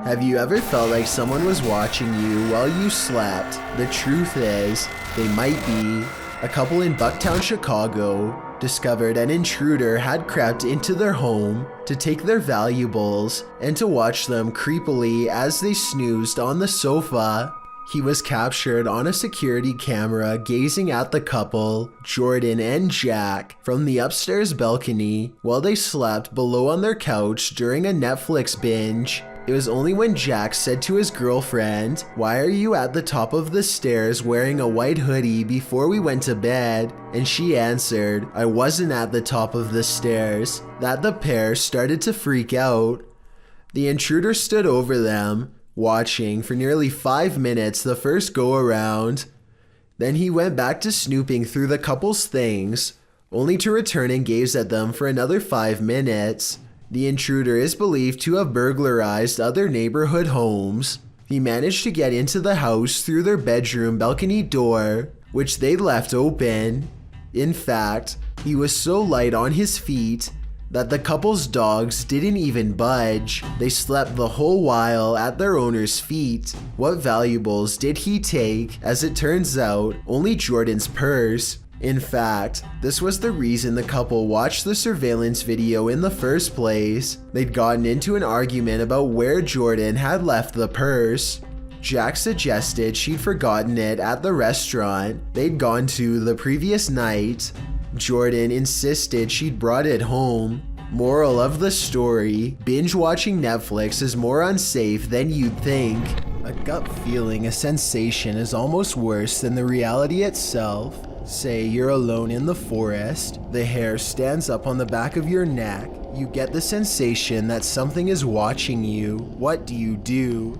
Have you ever felt like someone was watching you while you slept? The truth is, they might be. A couple in Bucktown, Chicago discovered an intruder had crept into their home to take their valuables and to watch them creepily as they snoozed on the sofa. He was captured on a security camera gazing at the couple, Jordan and Jack, from the upstairs balcony while they slept below on their couch during a Netflix binge. It was only when Jack said to his girlfriend, "Why are you at the top of the stairs wearing a white hoodie before we went to bed?" and she answered, "I wasn't at the top of the stairs," that the pair started to freak out. The intruder stood over them, watching for nearly 5 minutes the first go around. Then he went back to snooping through the couple's things, only to return and gaze at them for another 5 minutes. The intruder is believed to have burglarized other neighborhood homes. He managed to get into the house through their bedroom balcony door, which they left open. In fact, he was so light on his feet that the couple's dogs didn't even budge. They slept the whole while at their owner's feet. What valuables did he take? As it turns out, only Jordan's purse. In fact, this was the reason the couple watched the surveillance video in the first place. They'd gotten into an argument about where Jordan had left the purse. Jack suggested she'd forgotten it at the restaurant they'd gone to the previous night. Jordan insisted she'd brought it home. Moral of the story, binge watching Netflix is more unsafe than you'd think. A gut feeling, a sensation is almost worse than the reality itself. Say you're alone in the forest, the hair stands up on the back of your neck, you get the sensation that something is watching you. What do?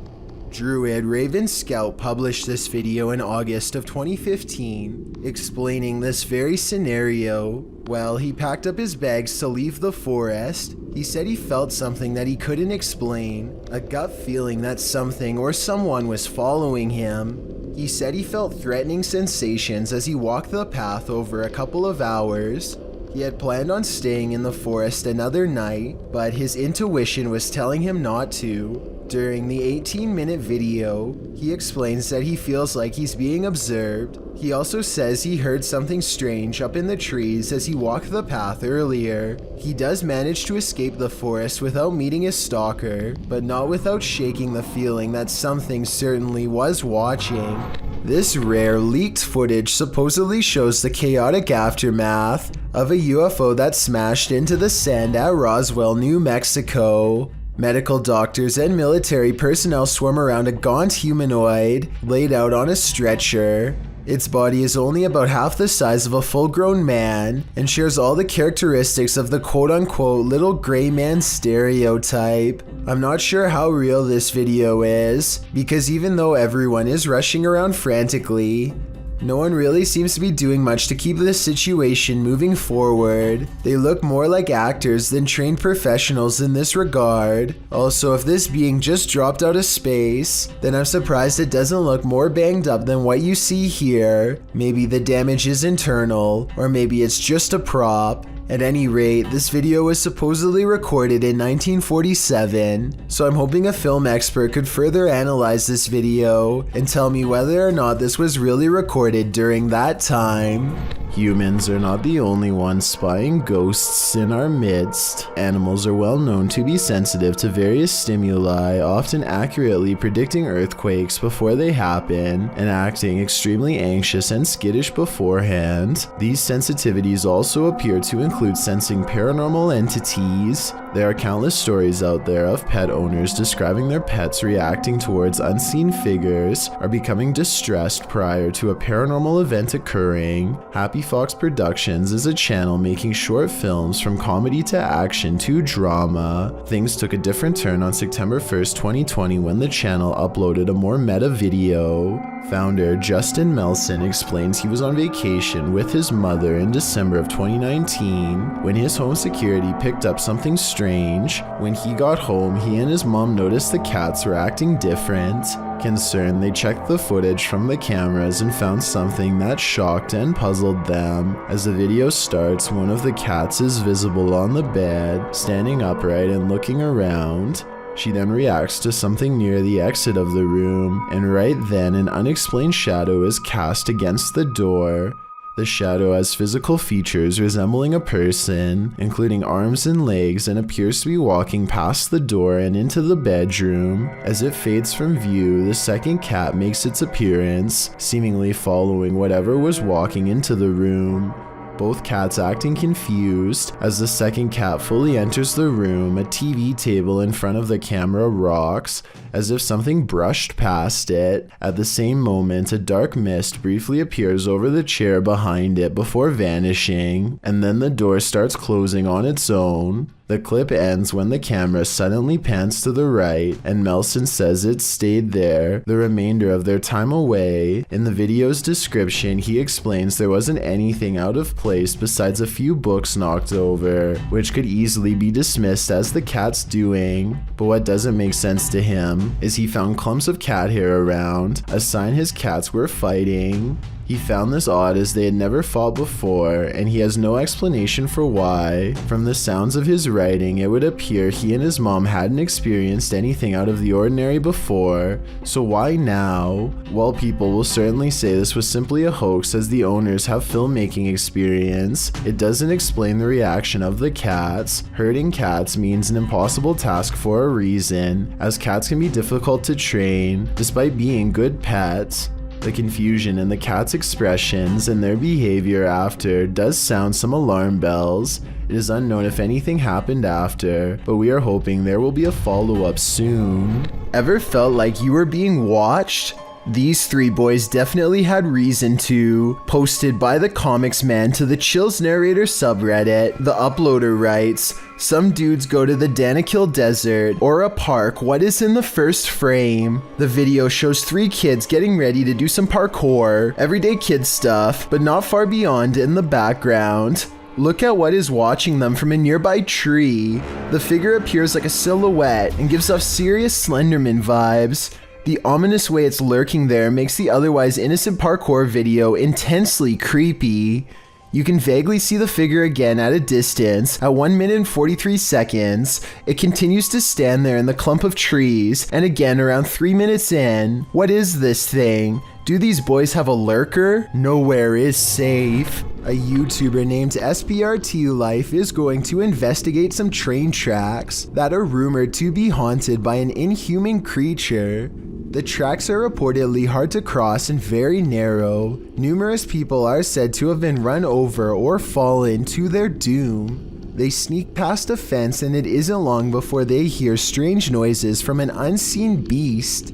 Druid Raven Scout published this video in August of 2015, explaining this very scenario. Well, he packed up his bags to leave the forest. He said he felt something that he couldn't explain, a gut feeling that something or someone was following him. He said he felt threatening sensations as he walked the path over a couple of hours. He had planned on staying in the forest another night, but his intuition was telling him not to. During the 18-minute video, he explains that he feels like he's being observed. He also says he heard something strange up in the trees as he walked the path earlier. He does manage to escape the forest without meeting his stalker, but not without shaking the feeling that something certainly was watching. This rare leaked footage supposedly shows the chaotic aftermath of a UFO that smashed into the sand at Roswell, New Mexico. Medical doctors and military personnel swarm around a gaunt humanoid laid out on a stretcher. Its body is only about half the size of a full-grown man and shares all the characteristics of the quote-unquote little gray man stereotype. I'm not sure how real this video is, because even though everyone is rushing around frantically, no one really seems to be doing much to keep this situation moving forward. They look more like actors than trained professionals in this regard. Also, if this being just dropped out of space, then I'm surprised it doesn't look more banged up than what you see here. Maybe the damage is internal, or maybe it's just a prop. At any rate, this video was supposedly recorded in 1947, so I'm hoping a film expert could further analyze this video and tell me whether or not this was really recorded during that time. Humans are not the only ones spying ghosts in our midst. Animals are well known to be sensitive to various stimuli, often accurately predicting earthquakes before they happen, and acting extremely anxious and skittish beforehand. These sensitivities also appear to include sensing paranormal entities. There are countless stories out there of pet owners describing their pets reacting towards unseen figures or becoming distressed prior to a paranormal event occurring. Happy Fox Productions is a channel making short films from comedy to action to drama. Things took a different turn on September 1st, 2020 when the channel uploaded a more meta video. Founder Justin Melson explains he was on vacation with his mother in December of 2019 when his home security picked up something strange. When he got home, he and his mom noticed the cats were acting different. Concerned, they checked the footage from the cameras and found something that shocked and puzzled them. As the video starts, one of the cats is visible on the bed, standing upright and looking around. She then reacts to something near the exit of the room, and right then an unexplained shadow is cast against the door. The shadow has physical features resembling a person, including arms and legs, and appears to be walking past the door and into the bedroom. As it fades from view, the second cat makes its appearance, seemingly following whatever was walking into the room. Both cats acting confused. As the second cat fully enters the room, a TV table in front of the camera rocks, as if something brushed past it. At the same moment, a dark mist briefly appears over the chair behind it before vanishing, and then the door starts closing on its own. The clip ends when the camera suddenly pans to the right and Melson says it stayed there the remainder of their time away. In the video's description, he explains there wasn't anything out of place besides a few books knocked over, which could easily be dismissed as the cat's doing. But what doesn't make sense to him is he found clumps of cat hair around, a sign his cats were fighting. He found this odd as they had never fought before, and he has no explanation for why. From the sounds of his writing, it would appear he and his mom hadn't experienced anything out of the ordinary before, so why now? Well, people will certainly say this was simply a hoax as the owners have filmmaking experience. It doesn't explain the reaction of the cats. Herding cats means an impossible task for a reason, as cats can be difficult to train, despite being good pets. The confusion in the cat's expressions and their behavior after does sound some alarm bells. It is unknown if anything happened after, but we are hoping there will be a follow-up soon. Ever felt like you were being watched? These three boys definitely had reason to. Posted by the Comics Man to the Chills Narrator subreddit, the uploader writes, "Some dudes go to the Danakil Desert or a park. What is in the first frame? The video shows three kids getting ready to do some parkour, everyday kid stuff, but not far beyond in the background. Look at what is watching them from a nearby tree. The figure appears like a silhouette and gives off serious Slenderman vibes. The ominous way it's lurking there makes the otherwise innocent parkour video intensely creepy. You can vaguely see the figure again at a distance. At 1 minute and 43 seconds, it continues to stand there in the clump of trees, and again around 3 minutes in. What is this thing? Do these boys have a lurker? Nowhere is safe." A YouTuber named SBRT Life is going to investigate some train tracks that are rumored to be haunted by an inhuman creature. The tracks are reportedly hard to cross and very narrow. Numerous people are said to have been run over or fallen to their doom. They sneak past a fence and it isn't long before they hear strange noises from an unseen beast.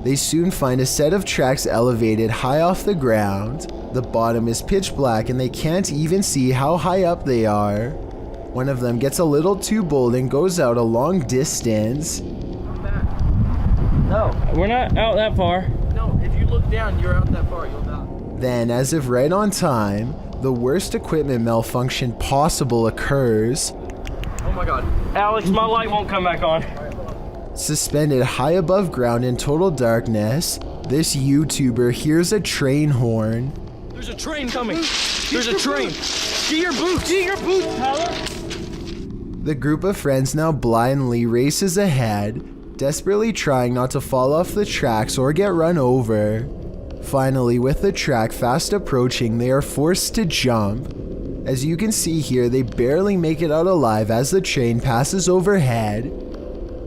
They soon find a set of tracks elevated high off the ground. The bottom is pitch black and they can't even see how high up they are. One of them gets a little too bold and goes out a long distance. No. We're not out that far. No, if you look down, you're out that far, you'll die. Then, as if right on time, the worst equipment malfunction possible occurs. Oh my god. Alex, my light won't come back on. Suspended high above ground in total darkness, this YouTuber hears a train horn. There's a train coming. There's a train. Get your boots. Get your boots, Tyler. The group of friends now blindly races ahead, desperately trying not to fall off the tracks or get run over. Finally, with the track fast approaching, they are forced to jump. As you can see here, they barely make it out alive as the train passes overhead.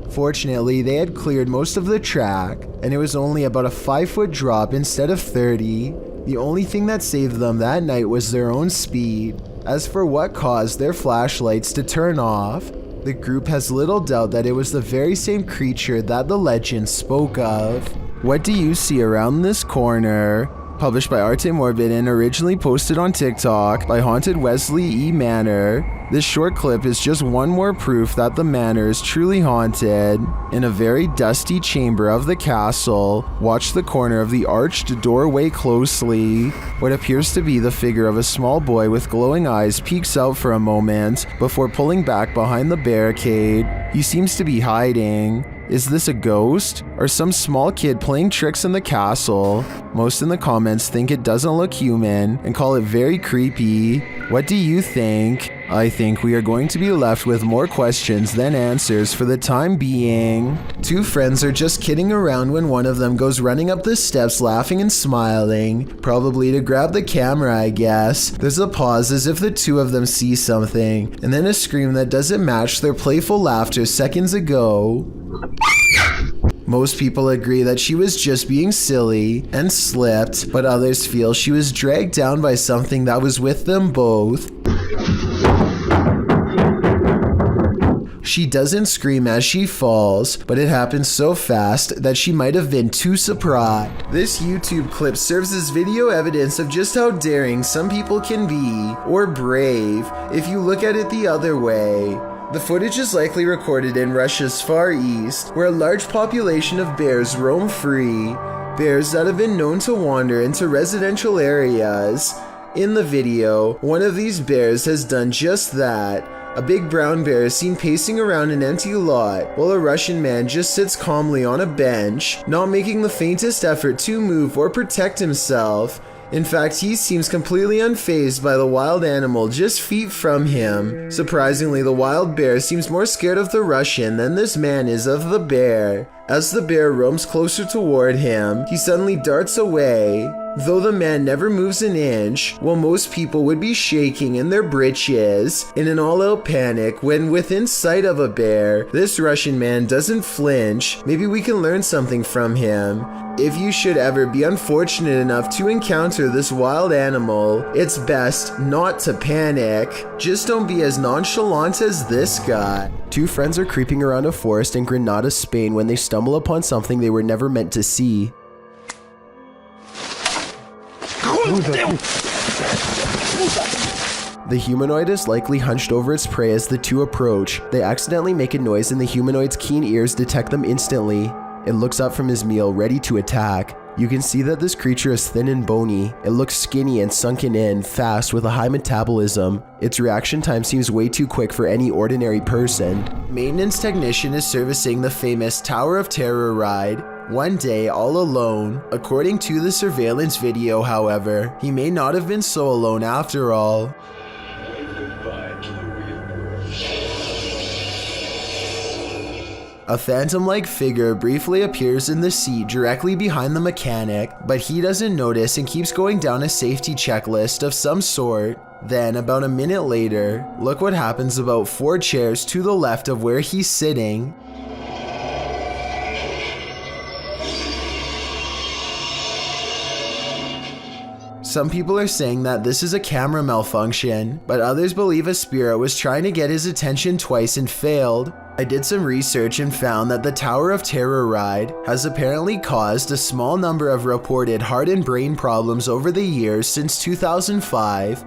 Fortunately, they had cleared most of the track, and it was only about a 5-foot drop instead of 30. The only thing that saved them that night was their own speed. As for what caused their flashlights to turn off, the group has little doubt that it was the very same creature that the legend spoke of. What do you see around this corner? Published by Arte Morbid and originally posted on TikTok by Haunted Wesley E. Manor. This short clip is just one more proof that the manor is truly haunted. In a very dusty chamber of the castle, watch the corner of the arched doorway closely. What appears to be the figure of a small boy with glowing eyes peeks out for a moment before pulling back behind the barricade. He seems to be hiding. Is this a ghost? Or some small kid playing tricks in the castle? Most in the comments think it doesn't look human and call it very creepy. What do you think? I think we are going to be left with more questions than answers for the time being. Two friends are just kidding around when one of them goes running up the steps laughing and smiling, probably to grab the camera, I guess. There's a pause as if the two of them see something, and then a scream that doesn't match their playful laughter seconds ago. Most people agree that she was just being silly and slipped, but others feel she was dragged down by something that was with them both. She doesn't scream as she falls, but it happens so fast that she might have been too surprised. This YouTube clip serves as video evidence of just how daring some people can be, or brave, if you look at it the other way. The footage is likely recorded in Russia's Far East, where a large population of bears roam free, bears that have been known to wander into residential areas. In the video, one of these bears has done just that. A big brown bear is seen pacing around an empty lot, while a Russian man just sits calmly on a bench, not making the faintest effort to move or protect himself. In fact, he seems completely unfazed by the wild animal just feet from him. Surprisingly, the wild bear seems more scared of the Russian than this man is of the bear. As the bear roams closer toward him, he suddenly darts away. Though the man never moves an inch, while most people would be shaking in their britches in an all-out panic when within sight of a bear, this Russian man doesn't flinch. Maybe we can learn something from him. If you should ever be unfortunate enough to encounter this wild animal, it's best not to panic. Just don't be as nonchalant as this guy. Two friends are creeping around a forest in Granada, Spain when they stumble upon something they were never meant to see. The humanoid is likely hunched over its prey as the two approach. They accidentally make a noise and the humanoid's keen ears detect them instantly. It looks up from his meal, ready to attack. You can see that this creature is thin and bony. It looks skinny and sunken in, fast with a high metabolism. Its reaction time seems way too quick for any ordinary person. Maintenance technician is servicing the famous Tower of Terror ride. One day, all alone. According to the surveillance video, however, he may not have been so alone after all. A phantom-like figure briefly appears in the seat directly behind the mechanic, but he doesn't notice and keeps going down a safety checklist of some sort. Then, about a minute later, look what happens about 4 chairs to the left of where he's sitting. Some people are saying that this is a camera malfunction, but others believe a spirit was trying to get his attention twice and failed. I did some research and found that the Tower of Terror ride has apparently caused a small number of reported heart and brain problems over the years since 2005.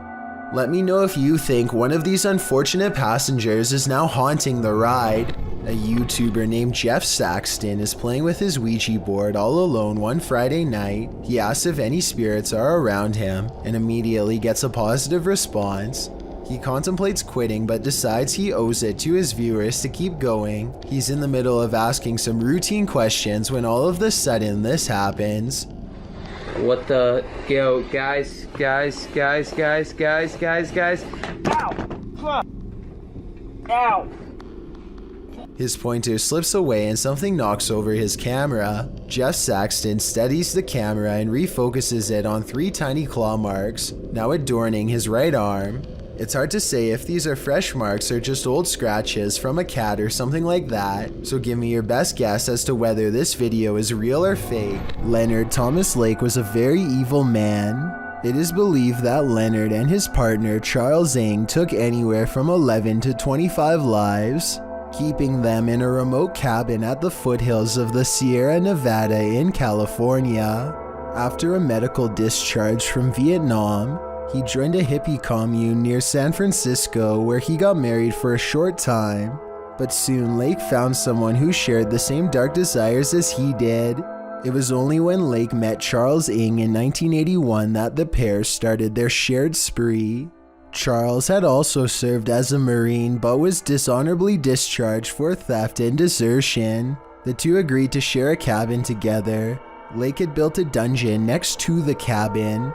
Let me know if you think one of these unfortunate passengers is now haunting the ride. A YouTuber named Jeff Saxton is playing with his Ouija board all alone one Friday night. He asks if any spirits are around him and immediately gets a positive response. He contemplates quitting but decides he owes it to his viewers to keep going. He's in the middle of asking some routine questions when all of a sudden this happens. What the, yo, guys. Ow! Ow! His pointer slips away and something knocks over his camera. Jeff Saxton steadies the camera and refocuses it on 3 tiny claw marks, now adorning his right arm. It's hard to say if these are fresh marks or just old scratches from a cat or something like that, so give me your best guess as to whether this video is real or fake. Leonard Thomas Lake was a very evil man. It is believed that Leonard and his partner Charles Ng took anywhere from 11 to 25 lives, keeping them in a remote cabin at the foothills of the Sierra Nevada in California. After a medical discharge from Vietnam, he joined a hippie commune near San Francisco where he got married for a short time, but soon Lake found someone who shared the same dark desires as he did. It was only when Lake met Charles Ng in 1981 that the pair started their shared spree. Charles had also served as a Marine but was dishonorably discharged for theft and desertion. The two agreed to share a cabin together. Lake had built a dungeon next to the cabin.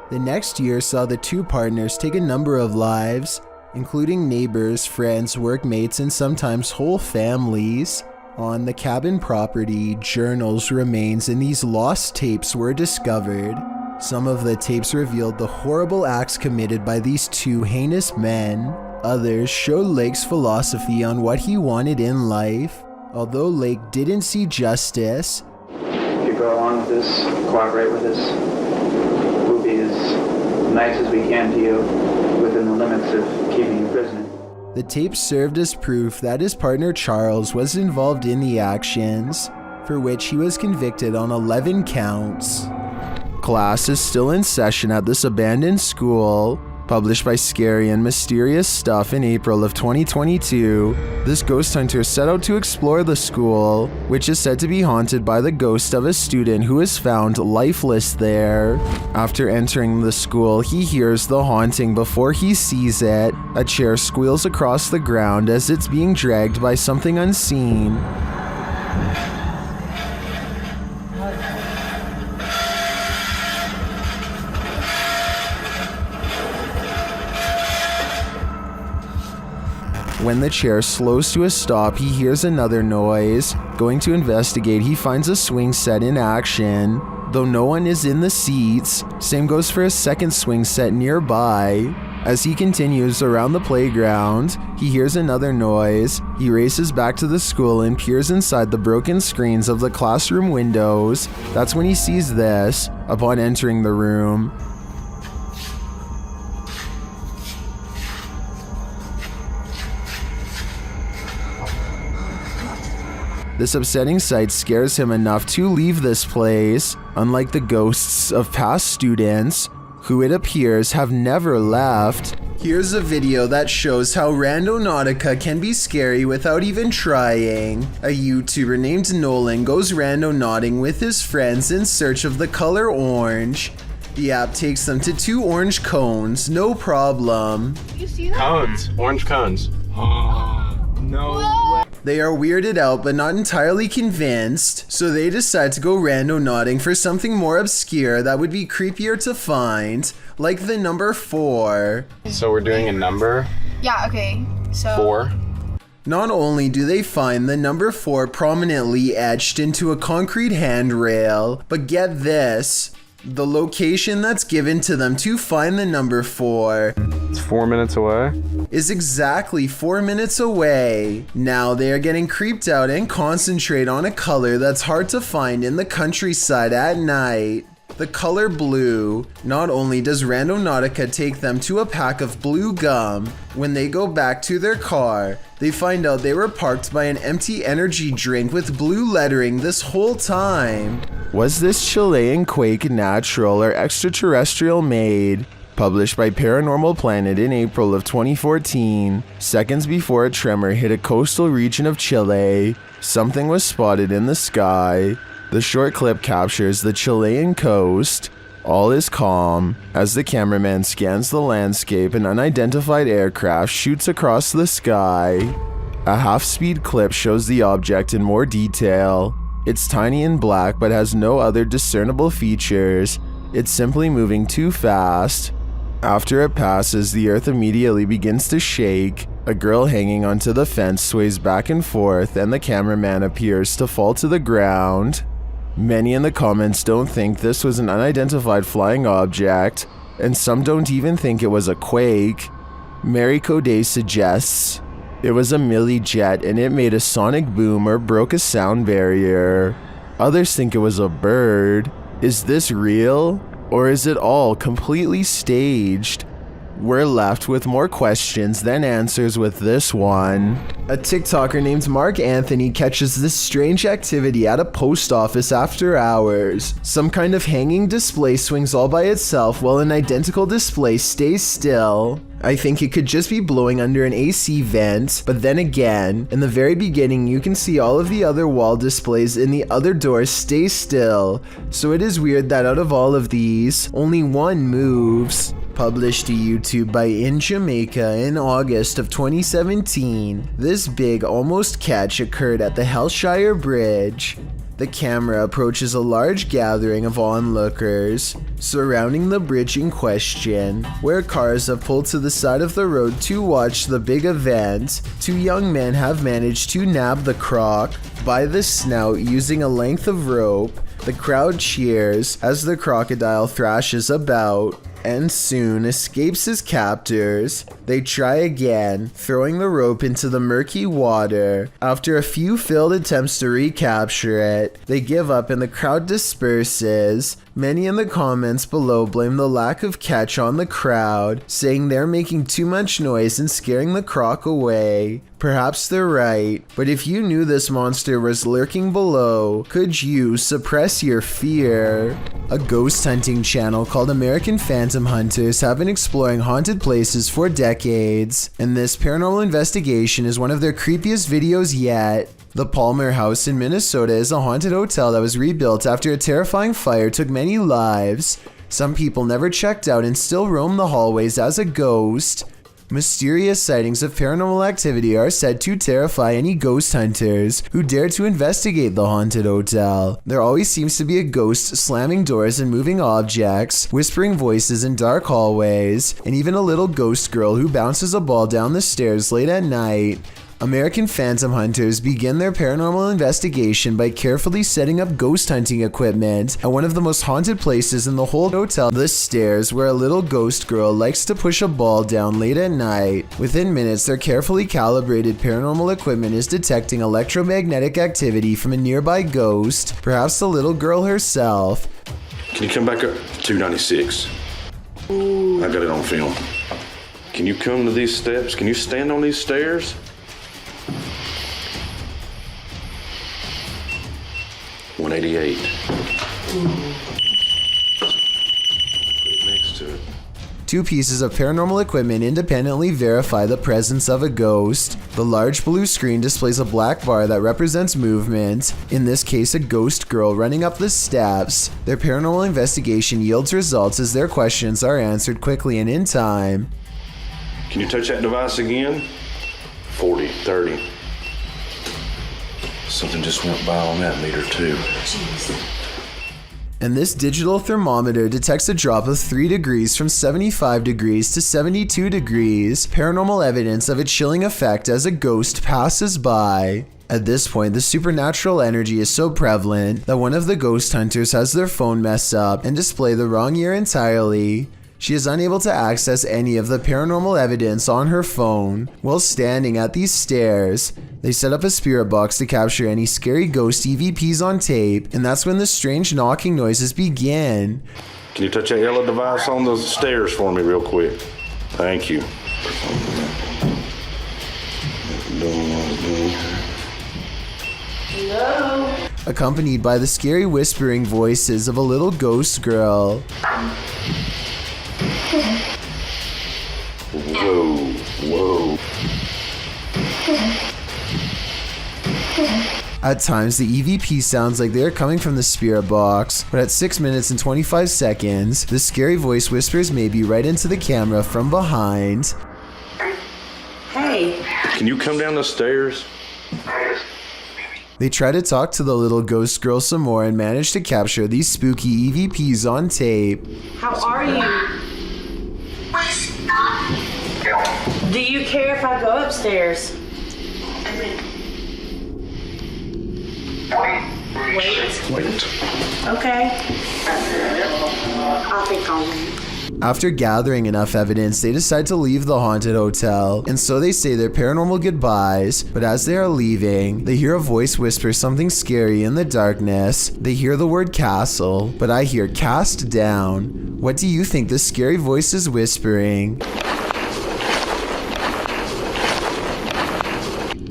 The next year saw the two partners take a number of lives, including neighbors, friends, workmates, and sometimes whole families. On the cabin property, journals, remains, and these lost tapes were discovered. Some of the tapes revealed the horrible acts committed by these two heinous men. Others showed Lake's philosophy on what he wanted in life. Although Lake didn't see justice, if you go along with this, cooperate with us, we'll be as nice as we can to you within the limits of keeping you prisoner. the tape served as proof that his partner Charles was involved in the actions, for which he was convicted on 11 counts. Class is still in session at this abandoned school. Published by Scary and Mysterious Stuff in April of 2022, this ghost hunter set out to explore the school, which is said to be haunted by the ghost of a student who is found lifeless there. After entering the school, he hears the haunting before he sees it. A chair squeals across the ground as it's being dragged by something unseen. When the chair slows to a stop, he hears another noise. Going to investigate, he finds a swing set in action, though no one is in the seats. Same goes for a second swing set nearby. As he continues around the playground, he hears another noise. He races back to the school and peers inside the broken screens of the classroom windows. That's when he sees this. Upon entering the room, this upsetting sight scares him enough to leave this place, unlike the ghosts of past students, who it appears have never left. Here's a video that shows how Randonautica can be scary without even trying. A YouTuber named Nolan goes randonauting with his friends in search of the color orange. The app takes them to 2 orange cones, no problem. You see that? Cones. Orange cones. No way. They are weirded out but not entirely convinced, so they decide to go randonauting for something more obscure that would be creepier to find, like the number 4. So we're doing a number? Yeah, okay. So 4? Not only do they find the number 4 prominently etched into a concrete handrail, but get this, the location that's given to them to find the number 4 It's 4 minutes away? is exactly 4 minutes away. Now they are getting creeped out and concentrate on a color that's hard to find in the countryside at night. The color blue. Not only does Randonautica take them to a pack of blue gum, when they go back to their car, they find out they were parked by an empty energy drink with blue lettering this whole time. Was this Chilean quake natural or extraterrestrial made? Published by Paranormal Planet in April of 2014, seconds before a tremor hit a coastal region of Chile, something was spotted in the sky. The short clip captures the Chilean coast. All is calm. As the cameraman scans the landscape, an unidentified aircraft shoots across the sky. A half-speed clip shows the object in more detail. It's tiny and black but has no other discernible features. It's simply moving too fast. After it passes, the earth immediately begins to shake. A girl hanging onto the fence sways back and forth, and the cameraman appears to fall to the ground. Many in the comments don't think this was an unidentified flying object, and some don't even think it was a quake. Mary Coday suggests it was a milli jet and it made a sonic boom or broke a sound barrier. Others think it was a bird. Is this real? Or is it all completely staged? We're left with more questions than answers with this one. A TikToker named Mark Anthony catches this strange activity at a post office after hours. Some kind of hanging display swings all by itself while an identical display stays still. I think it could just be blowing under an AC vent, but then again, in the very beginning you can see all of the other wall displays in the other doors stay still, so it is weird that out of all of these, only one moves. Published to YouTube by In Jamaica in August of 2017, this big almost catch occurred at the Hellshire Bridge. The camera approaches a large gathering of onlookers surrounding the bridge in question, where cars have pulled to the side of the road to watch the big event. Two young men have managed to nab the croc by the snout using a length of rope. The crowd cheers as the crocodile thrashes about and soon escapes his captors. They try again, throwing the rope into the murky water. After a few failed attempts to recapture it, they give up and the crowd disperses. Many in the comments below blame the lack of catch on the crowd, saying they're making too much noise and scaring the croc away. Perhaps they're right, but if you knew this monster was lurking below, could you suppress your fear? A ghost hunting channel called American Phantom Hunters have been exploring haunted places for decades, and this paranormal investigation is one of their creepiest videos yet. The Palmer House in Minnesota is a haunted hotel that was rebuilt after a terrifying fire took many lives. Some people never checked out and still roam the hallways as a ghost. Mysterious sightings of paranormal activity are said to terrify any ghost hunters who dare to investigate the haunted hotel. There always seems to be a ghost slamming doors and moving objects, whispering voices in dark hallways, and even a little ghost girl who bounces a ball down the stairs late at night. American Phantom Hunters begin their paranormal investigation by carefully setting up ghost hunting equipment at one of the most haunted places in the whole hotel, the stairs, where a little ghost girl likes to push a ball down late at night. Within minutes, their carefully calibrated paranormal equipment is detecting electromagnetic activity from a nearby ghost, perhaps the little girl herself. Can you come back up? 296. I got it on film. Can you come to these steps? Can you stand on these stairs? $188. Put it next to it. Two pieces of paranormal equipment independently verify the presence of a ghost. The large blue screen displays a black bar that represents movement, in this case a ghost girl running up the steps. Their paranormal investigation yields results as their questions are answered quickly and in time. Can you touch that device again? 40, 30. Something just went by on that meter too. And this digital thermometer detects a drop of 3 degrees from 75 degrees to 72 degrees, paranormal evidence of a chilling effect as a ghost passes by. At this point, the supernatural energy is so prevalent that one of the ghost hunters has their phone mess up and display the wrong year entirely. She is unable to access any of the paranormal evidence on her phone. While standing at these stairs, they set up a spirit box to capture any scary ghost EVPs on tape, and that's when the strange knocking noises begin. Can you touch that yellow device on the stairs for me real quick? Thank you. Hello? Accompanied by the scary whispering voices of a little ghost girl. Whoa, whoa. At times, the EVP sounds like they are coming from the spirit box, but at 6 minutes and 25 seconds, the scary voice whispers maybe right into the camera from behind. Hey. Can you come down the stairs? They try to talk to the little ghost girl some more and manage to capture these spooky EVPs on tape. How are you? Do you care if I go upstairs? Wait. Okay. I'll think I'll wait. After gathering enough evidence, they decide to leave the haunted hotel, and so they say their paranormal goodbyes, but as they are leaving, they hear a voice whisper something scary in the darkness. They hear the word castle, but I hear cast down. What do you think the scary voice is whispering?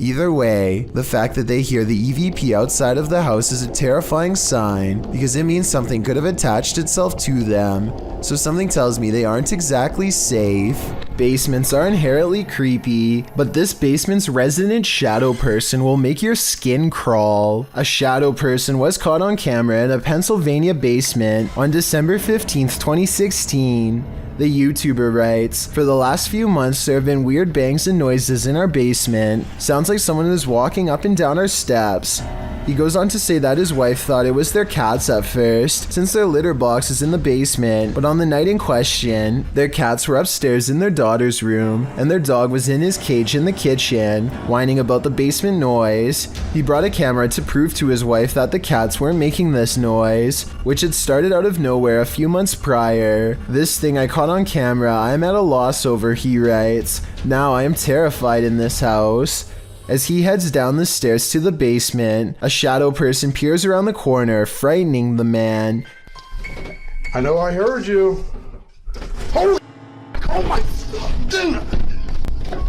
Either way, the fact that they hear the EVP outside of the house is a terrifying sign because it means something could have attached itself to them. so something tells me they aren't exactly safe. Basements are inherently creepy, but this basement's resident shadow person will make your skin crawl. A shadow person was caught on camera in a Pennsylvania basement on December 15th, 2016. The YouTuber writes, "For the last few months, there have been weird bangs and noises in our basement. Sounds like someone is walking up and down our steps." He goes on to say that his wife thought it was their cats at first, since their litter box is in the basement, but on the night in question, their cats were upstairs in their daughter's room, and their dog was in his cage in the kitchen, whining about the basement noise. He brought a camera to prove to his wife that the cats weren't making this noise, which had started out of nowhere a few months prior. "This thing I caught on camera, I am at a loss over," he writes. "Now I am terrified in this house." As he heads down the stairs to the basement, a shadow person peers around the corner, frightening the man. "I know I heard you. Holy, oh my goodness."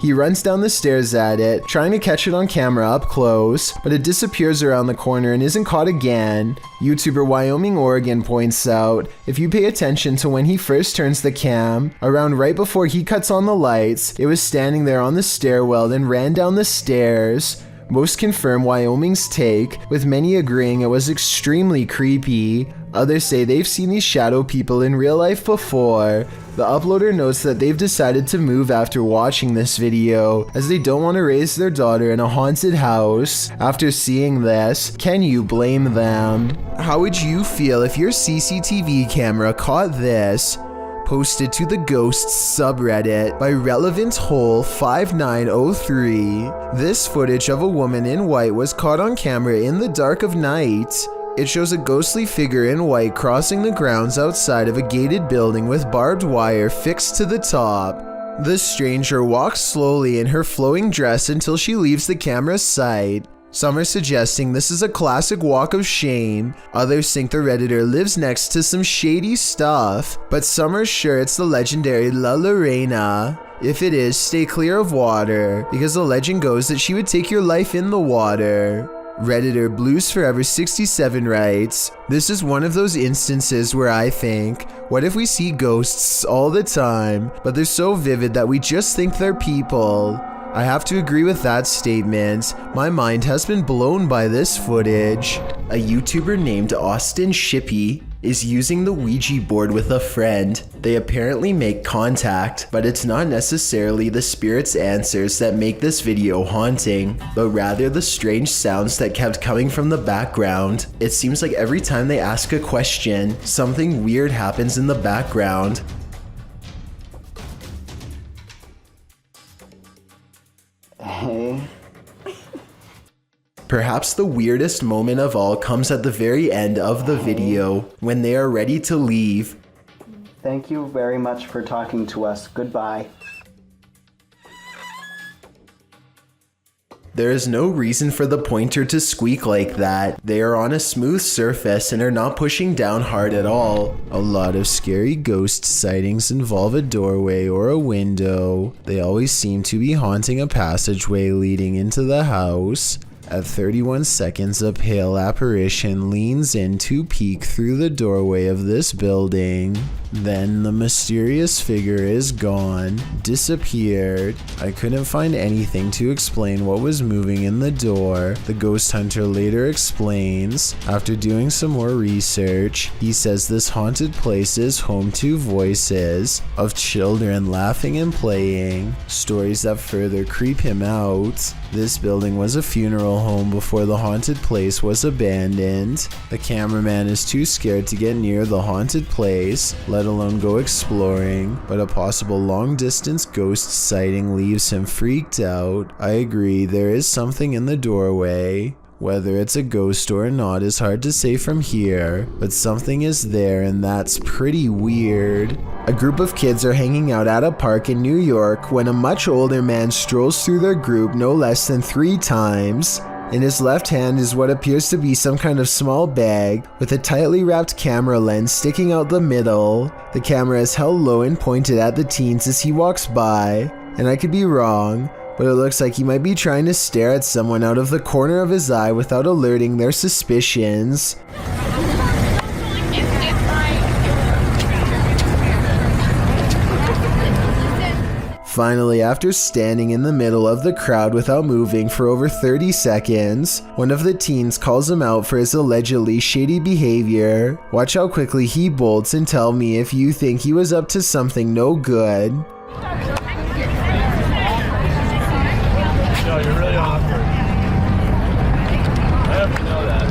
He runs down the stairs at it, trying to catch it on camera up close, but it disappears around the corner and isn't caught again. YouTuber Wyoming Oregon points out, if you pay attention to when he first turns the cam, around right before he cuts on the lights, it was standing there on the stairwell and ran down the stairs. Most confirm Wyoming's take, with many agreeing it was extremely creepy. Others say they've seen these shadow people in real life before. The uploader notes that they've decided to move after watching this video, as they don't want to raise their daughter in a haunted house. After seeing this, can you blame them? How would you feel if your CCTV camera caught this? Posted to the Ghosts subreddit by Relevant Hole 5903. This footage of a woman in white was caught on camera in the dark of night. It shows a ghostly figure in white crossing the grounds outside of a gated building with barbed wire fixed to the top. The stranger walks slowly in her flowing dress until she leaves the camera's sight. Some are suggesting this is a classic walk of shame. Others think the Redditor lives next to some shady stuff, but some are sure it's the legendary La Lorena. If it is, stay clear of water, because the legend goes that she would take your life in the water. Redditor Blues Forever 67 writes, "This is one of those instances where I think, what if we see ghosts all the time, but they're so vivid that we just think they're people?" I have to agree with that statement. My mind has been blown by this footage. A YouTuber named Austin Shippey is using the Ouija board with a friend. They apparently make contact, but it's not necessarily the spirit's answers that make this video haunting, but rather the strange sounds that kept coming from the background. It seems like every time they ask a question, something weird happens in the background. Hey. Perhaps the weirdest moment of all comes at the very end of the video, when they are ready to leave. Thank you very much for talking to us. Goodbye. There is no reason for the pointer to squeak like that. They are on a smooth surface and are not pushing down hard at all. A lot of scary ghost sightings involve a doorway or a window. They always seem to be haunting a passageway leading into the house. At 31 seconds, a pale apparition leans in to peek through the doorway of this building. Then the mysterious figure is gone, disappeared. I couldn't find anything to explain what was moving in the door. The ghost hunter later explains, after doing some more research, he says this haunted place is home to voices of children laughing and playing, stories that further creep him out. This building was a funeral home before the haunted place was abandoned. The cameraman is too scared to get near the haunted place, let alone go exploring, but a possible long-distance ghost sighting leaves him freaked out. I agree, there is something in the doorway. Whether it's a ghost or not is hard to say from here, but something is there and that's pretty weird. A group of kids are hanging out at a park in New York when a much older man strolls through their group no less than 3 times. In his left hand is what appears to be some kind of small bag with a tightly wrapped camera lens sticking out the middle. The camera is held low and pointed at the teens as he walks by, and I could be wrong, but it looks like he might be trying to stare at someone out of the corner of his eye without alerting their suspicions. Finally, after standing in the middle of the crowd without moving for over 30 seconds, one of the teens calls him out for his allegedly shady behavior. Watch how quickly he bolts and tell me if you think he was up to something no good. Yo, you're really awkward. I have to know that.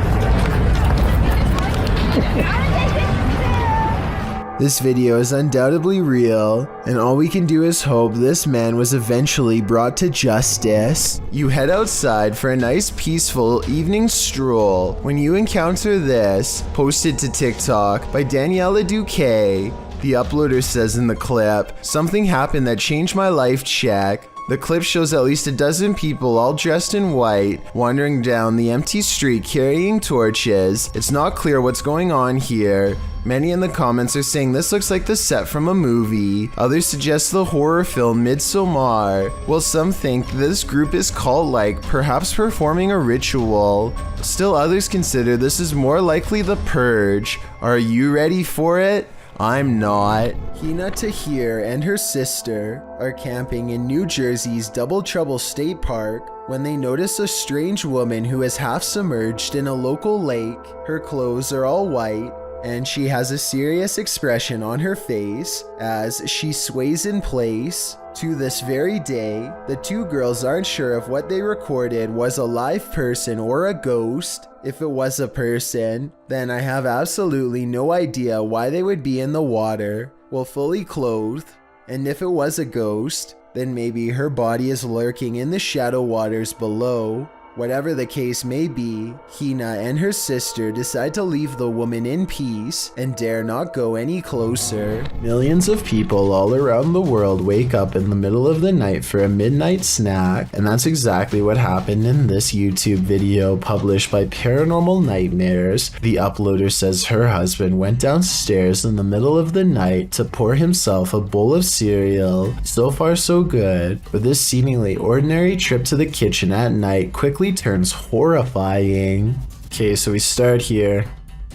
This video is undoubtedly real, and all we can do is hope this man was eventually brought to justice. You head outside for a nice peaceful evening stroll when you encounter this, posted to TikTok by Daniela Duque. The uploader says in the clip, "Something happened that changed my life, check." The clip shows at least a dozen people all dressed in white wandering down the empty street carrying torches. It's not clear what's going on here. Many in the comments are saying this looks like the set from a movie. Others suggest the horror film Midsommar. While some think this group is cult-like, perhaps performing a ritual. Still others consider this is more likely the Purge. Are you ready for it? I'm not. Hina Tahir and her sister are camping in New Jersey's Double Trouble State Park when they notice a strange woman who is half submerged in a local lake. Her clothes are all white, and she has a serious expression on her face as she sways in place. To this very day, the two girls aren't sure if what they recorded was a live person or a ghost. If it was a person, then I have absolutely no idea why they would be in the water while fully clothed. And if it was a ghost, then maybe her body is lurking in the shadow waters below. Whatever the case may be, Hina and her sister decide to leave the woman in peace and dare not go any closer. Millions of people all around the world wake up in the middle of the night for a midnight snack, and that's exactly what happened in this YouTube video published by Paranormal Nightmares. The uploader says her husband went downstairs in the middle of the night to pour himself a bowl of cereal. So far so good, but this seemingly ordinary trip to the kitchen at night quickly turns horrifying. Okay, so we start here.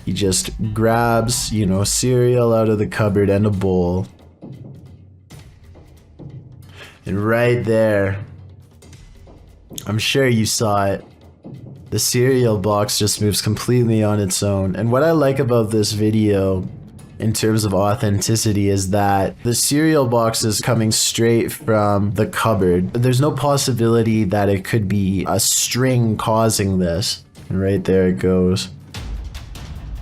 He just grabs, cereal out of the cupboard and a bowl. And right there, I'm sure you saw it, the cereal box just moves completely on its own. And what I like about this video in terms of authenticity is that the cereal box is coming straight from the cupboard. There's no possibility that it could be a string causing this. And right there it goes.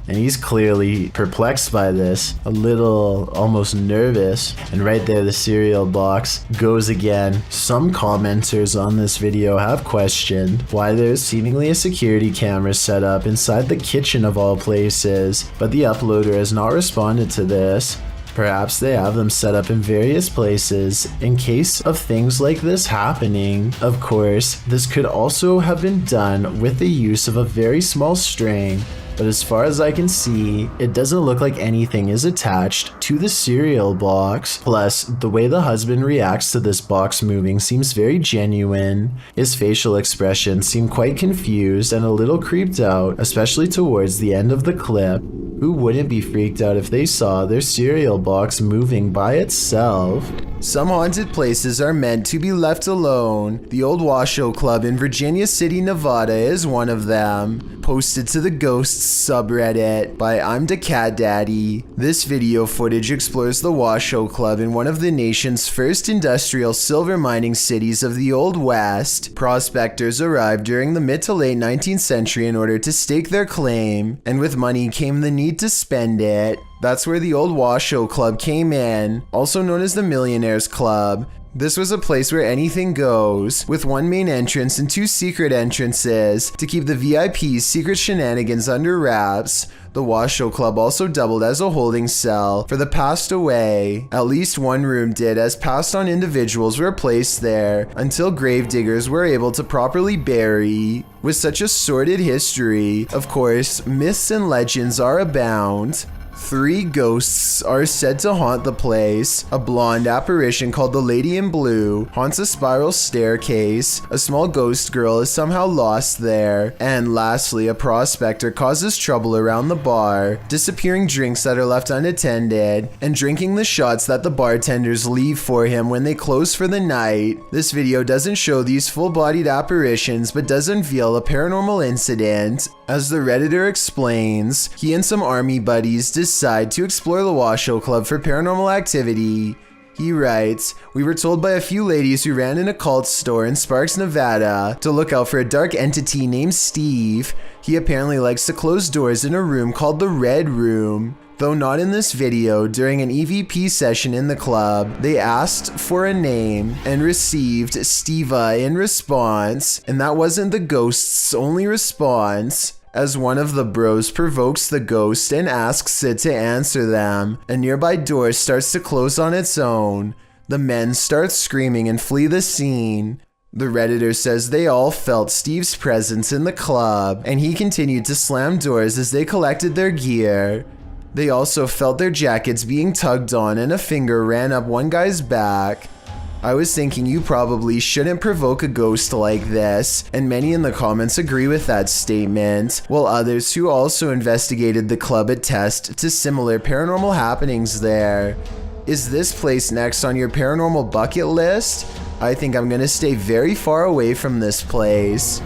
And he's clearly perplexed by this, a little almost nervous. And right there the cereal box goes again. Some commenters on this video have questioned why there's seemingly a security camera set up inside the kitchen of all places, but the uploader has not responded to this. Perhaps they have them set up in various places in case of things like this happening. Of course, this could also have been done with the use of a very small string, but as far as I can see, it doesn't look like anything is attached to the cereal box. Plus, the way the husband reacts to this box moving seems very genuine. His facial expressions seem quite confused and a little creeped out, especially towards the end of the clip. Who wouldn't be freaked out if they saw their cereal box moving by itself? Some haunted places are meant to be left alone. The old Washoe Club in Virginia City, Nevada is one of them. Posted to the Ghosts subreddit by I'm the Cat Daddy. This video footage explores the Washoe Club in one of the nation's first industrial silver mining cities of the Old West. Prospectors arrived during the mid to late 19th century in order to stake their claim, and with money came the need to spend it. That's where the old Washoe Club came in, also known as the Millionaires Club. This was a place where anything goes, with one main entrance and two secret entrances to keep the VIP's secret shenanigans under wraps. The Washoe Club also doubled as a holding cell for the passed away. At least one room did, as passed on individuals were placed there until gravediggers were able to properly bury. With such a sordid history, of course, myths and legends are abound. 3 ghosts are said to haunt the place. A blonde apparition called the Lady in Blue haunts a spiral staircase. A small ghost girl is somehow lost there. And lastly, a prospector causes trouble around the bar, disappearing drinks that are left unattended, and drinking the shots that the bartenders leave for him when they close for the night. This video doesn't show these full-bodied apparitions, but does unveil a paranormal incident. As the Redditor explains, he and some army buddies decide to explore the Washoe Club for paranormal activity. He writes, "We were told by a few ladies who ran an occult store in Sparks, Nevada, to look out for a dark entity named Steve. He apparently likes to close doors in a room called the Red Room." Though not in this video, during an EVP session in the club, they asked for a name and received Steva in response, and that wasn't the ghost's only response. As one of the bros provokes the ghost and asks it to answer them, a nearby door starts to close on its own. The men start screaming and flee the scene. The Redditor says they all felt Steve's presence in the club, and he continued to slam doors as they collected their gear. They also felt their jackets being tugged on and a finger ran up one guy's back. I was thinking you probably shouldn't provoke a ghost like this, and many in the comments agree with that statement, while others who also investigated the club attest to similar paranormal happenings there. Is this place next on your paranormal bucket list? I think I'm gonna stay very far away from this place.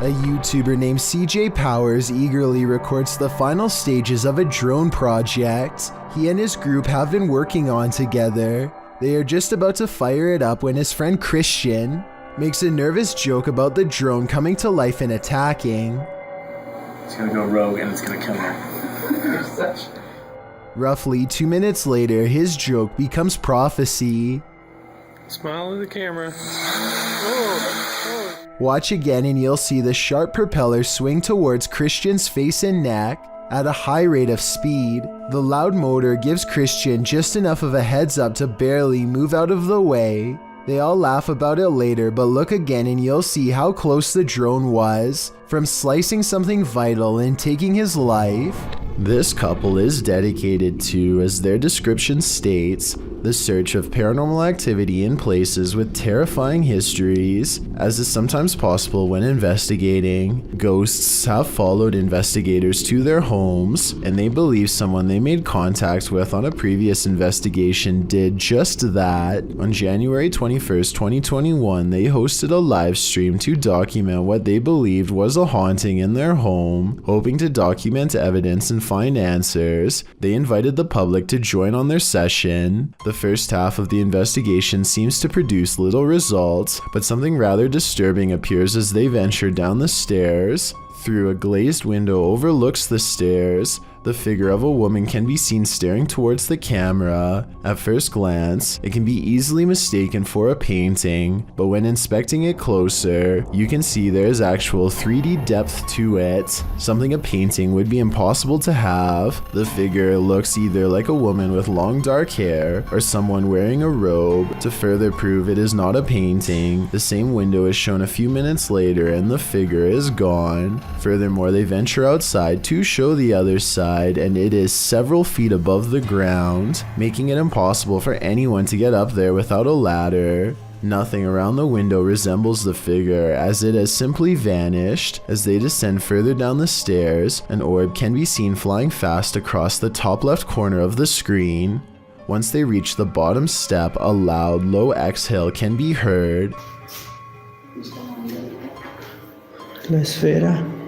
A YouTuber named CJ Powers eagerly records the final stages of a drone project he and his group have been working on together. They are just about to fire it up when his friend Christian makes a nervous joke about the drone coming to life and attacking. It's gonna go rogue and it's gonna kill me. Roughly 2 minutes later, his joke becomes prophecy. Smile at the camera. Watch again and you'll see the sharp propeller swing towards Christian's face and neck at a high rate of speed. The loud motor gives Christian just enough of a heads up to barely move out of the way. They all laugh about it later, but look again and you'll see how close the drone was from slicing something vital and taking his life. This couple is dedicated to, as their description states, the search of paranormal activity in places with terrifying histories, as is sometimes possible when investigating. Ghosts have followed investigators to their homes, and they believe someone they made contact with on a previous investigation did just that. On January 21st, 2021, they hosted a live stream to document what they believed was a haunting in their home. Hoping to document evidence and find answers, they invited the public to join on their session. The first half of the investigation seems to produce little results, but something rather disturbing appears as they venture down the stairs. Through a glazed window overlooks the stairs, the figure of a woman can be seen staring towards the camera. At first glance, it can be easily mistaken for a painting, but when inspecting it closer, you can see there is actual 3D depth to it, something a painting would be impossible to have. The figure looks either like a woman with long dark hair or someone wearing a robe. To further prove it is not a painting, the same window is shown a few minutes later and the figure is gone. Furthermore, they venture outside to show the other side, and it is several feet above the ground, making it impossible for anyone to get up there without a ladder. Nothing around the window resembles the figure, as it has simply vanished. As they descend further down the stairs, an orb can be seen flying fast across the top left corner of the screen. Once they reach the bottom step, a loud, low exhale can be heard. La esfera.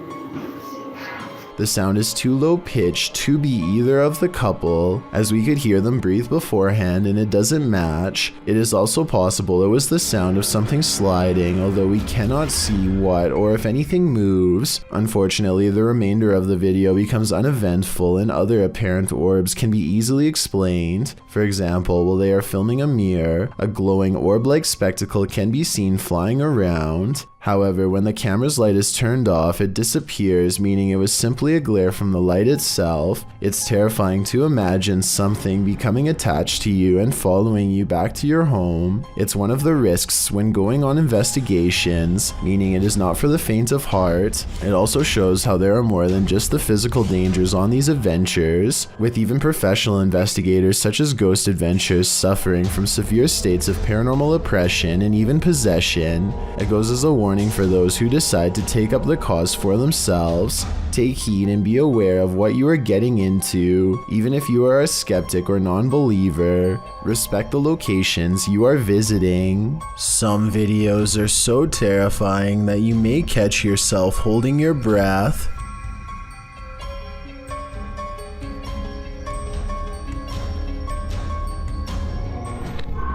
The sound is too low pitched to be either of the couple, as we could hear them breathe beforehand and it doesn't match. It is also possible it was the sound of something sliding, although we cannot see what or if anything moves. Unfortunately, the remainder of the video becomes uneventful and other apparent orbs can be easily explained. For example, while they are filming a mirror, a glowing orb-like spectacle can be seen flying around. However, when the camera's light is turned off, it disappears, meaning it was simply a glare from the light itself. It's terrifying to imagine something becoming attached to you and following you back to your home. It's one of the risks when going on investigations, meaning it is not for the faint of heart. It also shows how there are more than just the physical dangers on these adventures, with even professional investigators such as ghost adventures suffering from severe states of paranormal oppression and even possession. It goes as a warning for those who decide to take up the cause for themselves. Take heed and be aware of what you are getting into, even if you are a skeptic or non-believer. Respect the locations you are visiting. Some videos are so terrifying that you may catch yourself holding your breath.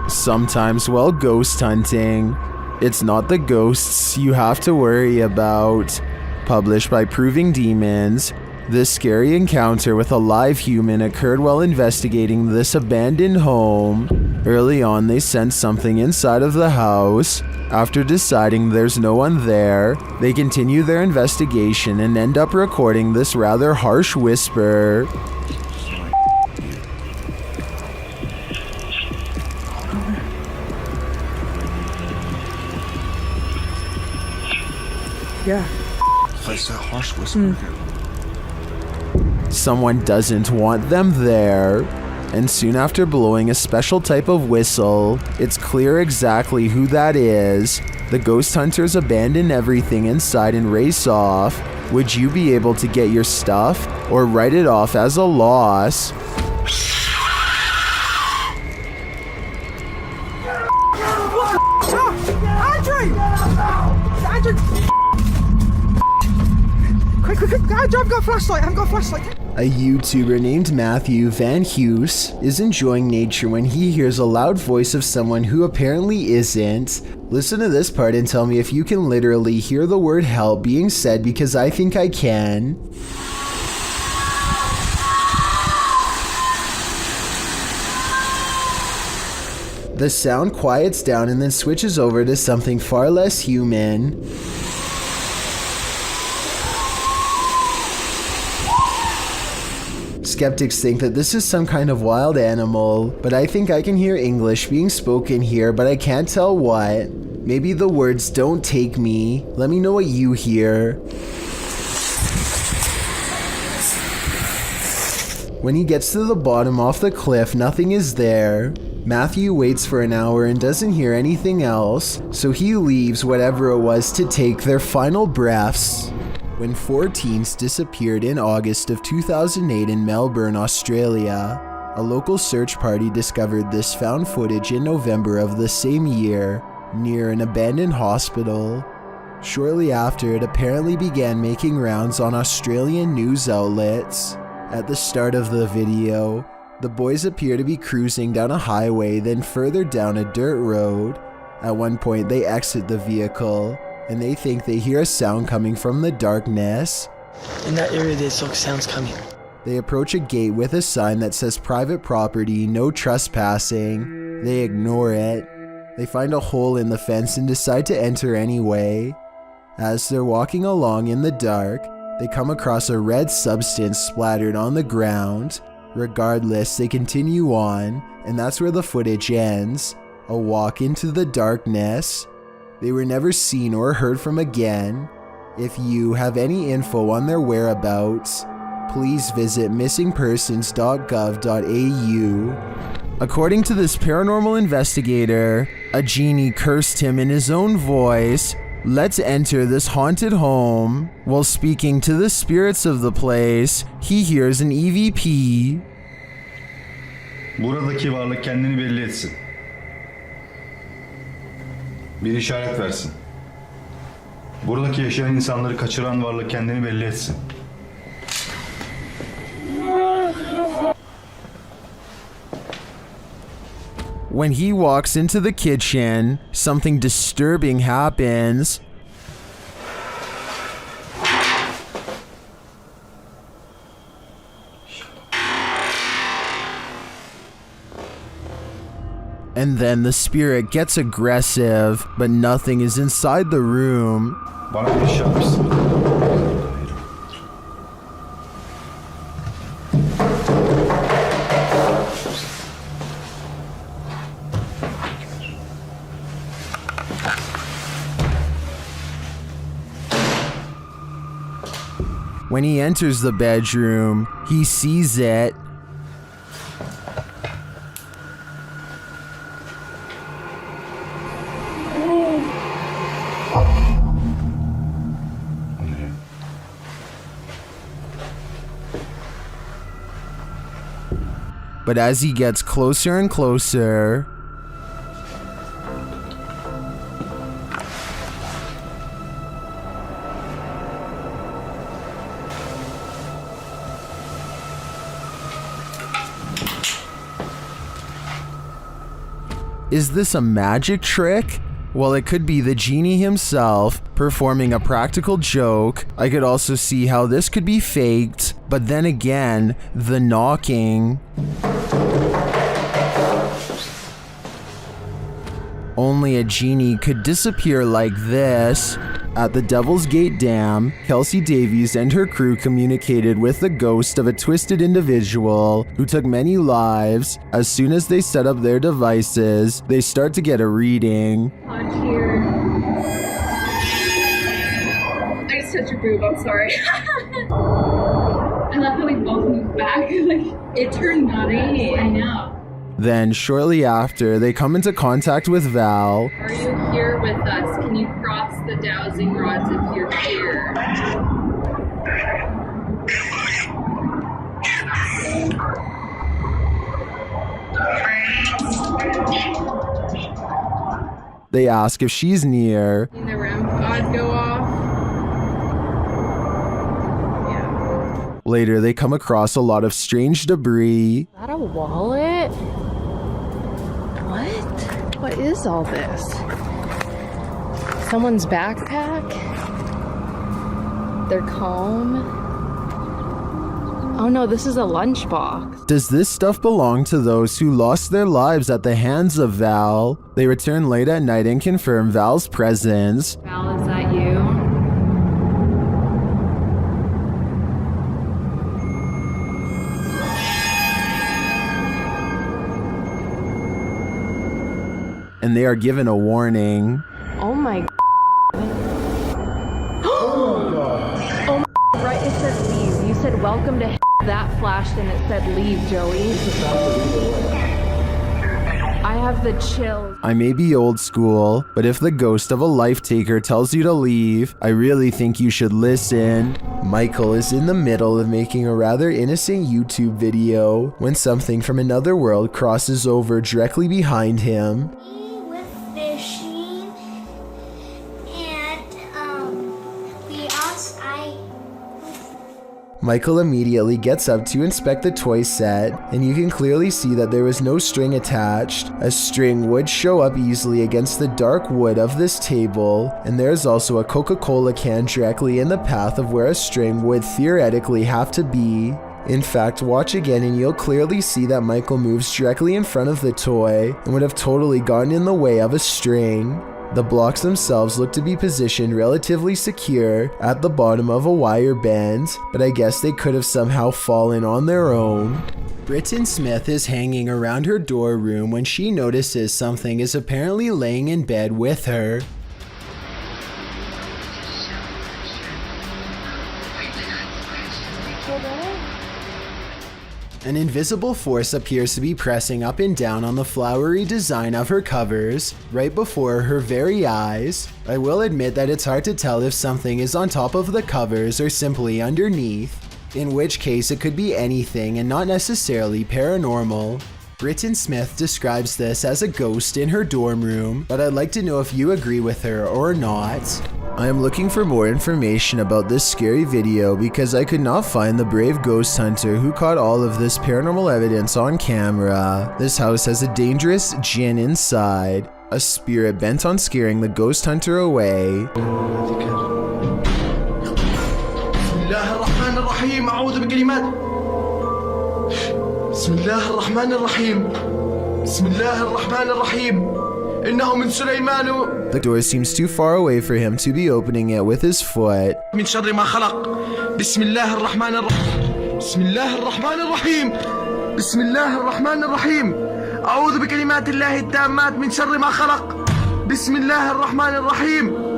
Sometimes while ghost hunting, it's not the ghosts you have to worry about. Published by Proving Demons, this scary encounter with a live human occurred while investigating this abandoned home. Early on, they sensed something inside of the house. After deciding there's no one there, they continue their investigation and end up recording this rather harsh whisper. Yeah. That's that harsh whisper. Someone doesn't want them there. And soon after blowing a special type of whistle, it's clear exactly who that is. The ghost hunters abandon everything inside and race off. Would you be able to get your stuff or write it off as a loss? I've got a flashlight. A YouTuber named Matthew Van Hughes is enjoying nature when he hears a loud voice of someone who apparently isn't. Listen to this part and tell me if you can literally hear the word help being said, because I think I can. The sound quiets down and then switches over to something far less human. Skeptics think that this is some kind of wild animal, but I think I can hear English being spoken here, but I can't tell what. Maybe the words "don't take me." Let me know what you hear. When he gets to the bottom off the cliff, nothing is there. Matthew waits for an hour and doesn't hear anything else, so he leaves whatever it was to take their final breaths. When 4 teens disappeared in August of 2008 in Melbourne, Australia, a local search party discovered this found footage in November of the same year near an abandoned hospital. Shortly after, it apparently began making rounds on Australian news outlets. At the start of the video, the boys appear to be cruising down a highway, then further down a dirt road. At one point, they exit the vehicle, and they think they hear a sound coming from the darkness. In that area, there's like sounds coming. They approach a gate with a sign that says private property, no trespassing. They ignore it. They find a hole in the fence and decide to enter anyway. As they're walking along in the dark, they come across a red substance splattered on the ground. Regardless, they continue on, and that's where the footage ends. A walk into the darkness. They were never seen or heard from again. If you have any info on their whereabouts, please visit missingpersons.gov.au. According to this paranormal investigator, a genie cursed him in his own voice. Let's enter this haunted home. While speaking to the spirits of the place, he hears an EVP. Buradaki varlık kendini belli etsin. Bir işaret versin. Buradaki yaşayan insanları kaçıran varlık kendini belli etsin. When he walks into the kitchen, something disturbing happens. And then the spirit gets aggressive, but nothing is inside the room. Bana bir iş yapmışsın. When he enters the bedroom, he sees it. But as he gets closer and closer, is this a magic trick? Well, it could be the genie himself performing a practical joke. I could also see how this could be faked, but then again, the knocking. Only a genie could disappear like this. At the Devil's Gate Dam, Kelsey Davies and her crew communicated with the ghost of a twisted individual who took many lives. As soon as they set up their devices, they start to get a reading. Here. I just touched your boob, I'm sorry. I love how we both moved back. Like, it turned naughty. I know. Then, shortly after, they come into contact with Val. Are you here with us? Can you cross the dowsing rods if you're here? They ask if she's near. The REM pods go off. Yeah. Later, they come across a lot of strange debris. Is that a wallet? What? What is all this? Someone's backpack? Their comb? Oh no, this is a lunchbox. Does this stuff belong to those who lost their lives at the hands of Val? They return late at night and confirm Val's presence. Val, is that you? And they are given a warning. Oh my Oh my right, it said leave. You said welcome to that flashed and it said leave, Joey. I have the chills. I may be old school, but if the ghost of a life taker tells you to leave, I really think you should listen. Michael is in the middle of making a rather innocent YouTube video when something from another world crosses over directly behind him. Michael immediately gets up to inspect the toy set, and you can clearly see that there was no string attached. A string would show up easily against the dark wood of this table, and there's also a Coca-Cola can directly in the path of where a string would theoretically have to be. In fact, watch again and you'll clearly see that Michael moves directly in front of the toy and would have totally gotten in the way of a string. The blocks themselves look to be positioned relatively secure at the bottom of a wire band, but I guess they could have somehow fallen on their own. Britton Smith is hanging around her dorm room when she notices something is apparently laying in bed with her. An invisible force appears to be pressing up and down on the flowery design of her covers, right before her very eyes. I will admit that it's hard to tell if something is on top of the covers or simply underneath, in which case it could be anything and not necessarily paranormal. Britton Smith describes this as a ghost in her dorm room, but I'd like to know if you agree with her or not. I am looking for more information about this scary video because I could not find the brave ghost hunter who caught all of this paranormal evidence on camera. This house has a dangerous djinn inside, a spirit bent on scaring the ghost hunter away. بسم الله الرحمن الرحيم The door seems too far away for him to be opening it with his foot. من شر ما خلق بسم الله الرحمن الرحيم بسم الله الرحمن الرحيم بسم الله الرحمن الرحيم أعوذ بكلمات الله التامات من شر ما خلق بسم الله الرحمن الرحيم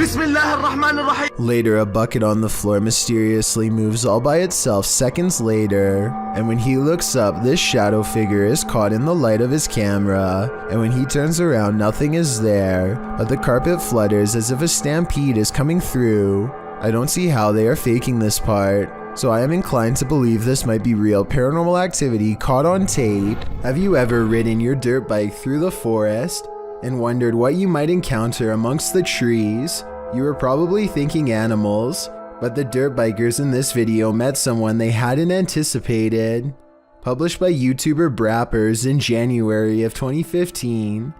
بسم الله الرحمن الرحيم. Later, a bucket on the floor mysteriously moves all by itself seconds later, and when he looks up, this shadow figure is caught in the light of his camera, and when he turns around, nothing is there, but the carpet flutters as if a stampede is coming through. I don't see how they are faking this part, so I am inclined to believe this might be real paranormal activity caught on tape. Have you ever ridden your dirt bike through the forest and wondered what you might encounter amongst the trees? You were probably thinking animals, but the dirt bikers in this video met someone they hadn't anticipated. Published by YouTuber Brappers in January of 2015,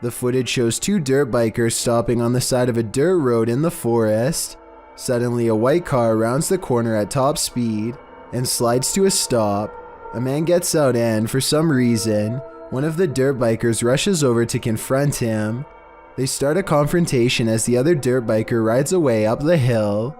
the footage shows two dirt bikers stopping on the side of a dirt road in the forest. Suddenly, a white car rounds the corner at top speed and slides to a stop. A man gets out and, for some reason, one of the dirt bikers rushes over to confront him. They start a confrontation as the other dirt biker rides away up the hill.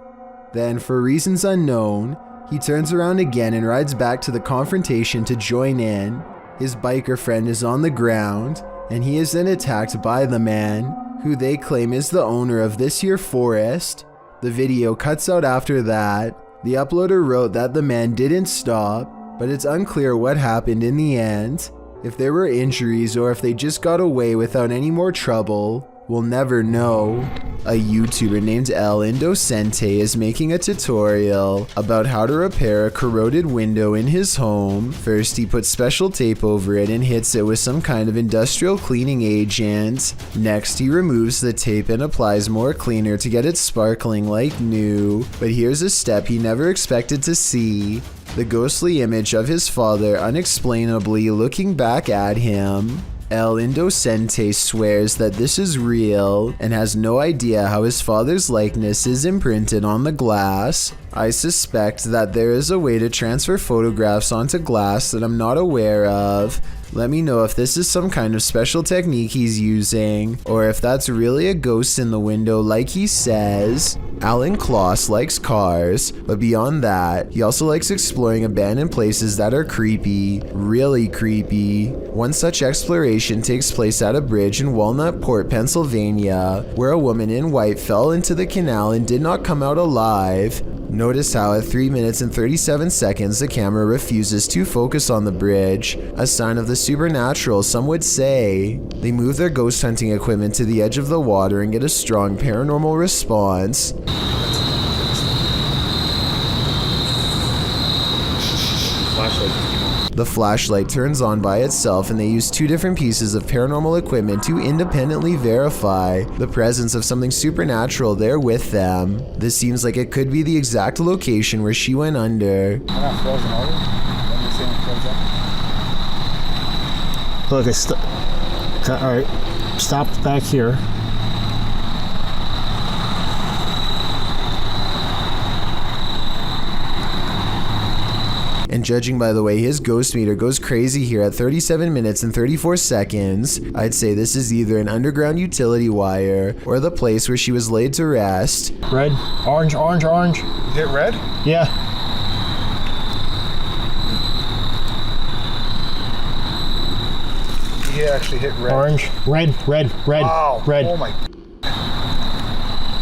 Then, for reasons unknown, he turns around again and rides back to the confrontation to join in. His biker friend is on the ground, and he is then attacked by the man, who they claim is the owner of this here forest. The video cuts out after that. The uploader wrote that the man didn't stop, but it's unclear what happened in the end. If there were injuries or if they just got away without any more trouble, we'll never know. A YouTuber named El Indocente is making a tutorial about how to repair a corroded window in his home. First, he puts special tape over it and hits it with some kind of industrial cleaning agent. Next, he removes the tape and applies more cleaner to get it sparkling like new. But here's a step he never expected to see: the ghostly image of his father unexplainably looking back at him. El Indocente swears that this is real and has no idea how his father's likeness is imprinted on the glass. I suspect that there is a way to transfer photographs onto glass that I'm not aware of. Let me know if this is some kind of special technique he's using, or if that's really a ghost in the window like he says. Alan Kloss likes cars, but beyond that, he also likes exploring abandoned places that are creepy, really creepy. One such exploration takes place at a bridge in Walnut Port, Pennsylvania, where a woman in white fell into the canal and did not come out alive. Notice how at 3 minutes and 37 seconds the camera refuses to focus on the bridge, a sign of the supernatural, some would say. They move their ghost hunting equipment to the edge of the water and get a strong paranormal response. The flashlight turns on by itself, and they use two different pieces of paranormal equipment to independently verify the presence of something supernatural there with them. This seems like it could be the exact location where she went under. Look, it's alright, stopped back here. And judging by the way his ghost meter goes crazy here at 37 minutes and 34 seconds, I'd say this is either an underground utility wire or the place where she was laid to rest. Red, orange, orange, orange. Hit red? Yeah. He actually hit red. Orange, red, red, red, wow. Red. Oh my.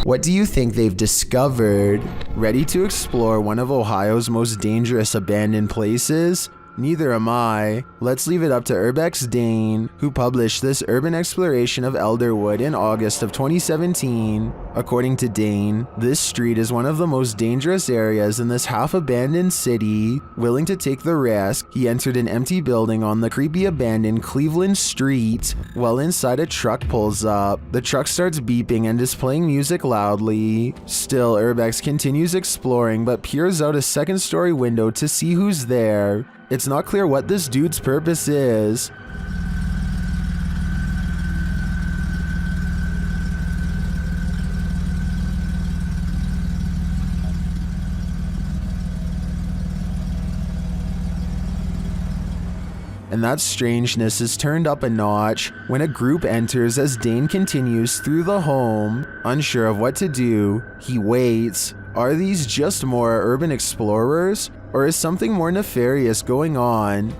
What do you think they've discovered? Ready to explore one of Ohio's most dangerous abandoned places? Neither am I. Let's leave it up to Urbex Dane, who published this urban exploration of Elderwood in August of 2017. According to Dane, this street is one of the most dangerous areas in this half-abandoned city. Willing to take the risk, he entered an empty building on the creepy abandoned Cleveland Street. While inside, a truck pulls up. The truck starts beeping and displaying music loudly. Still, Urbex continues exploring but peers out a second-story window to see who's there. It's not clear what this dude's purpose is. and that strangeness is turned up a notch when a group enters as Dane continues through the home. Unsure of what to do, he waits. Are these just more urban explorers, or is something more nefarious going on?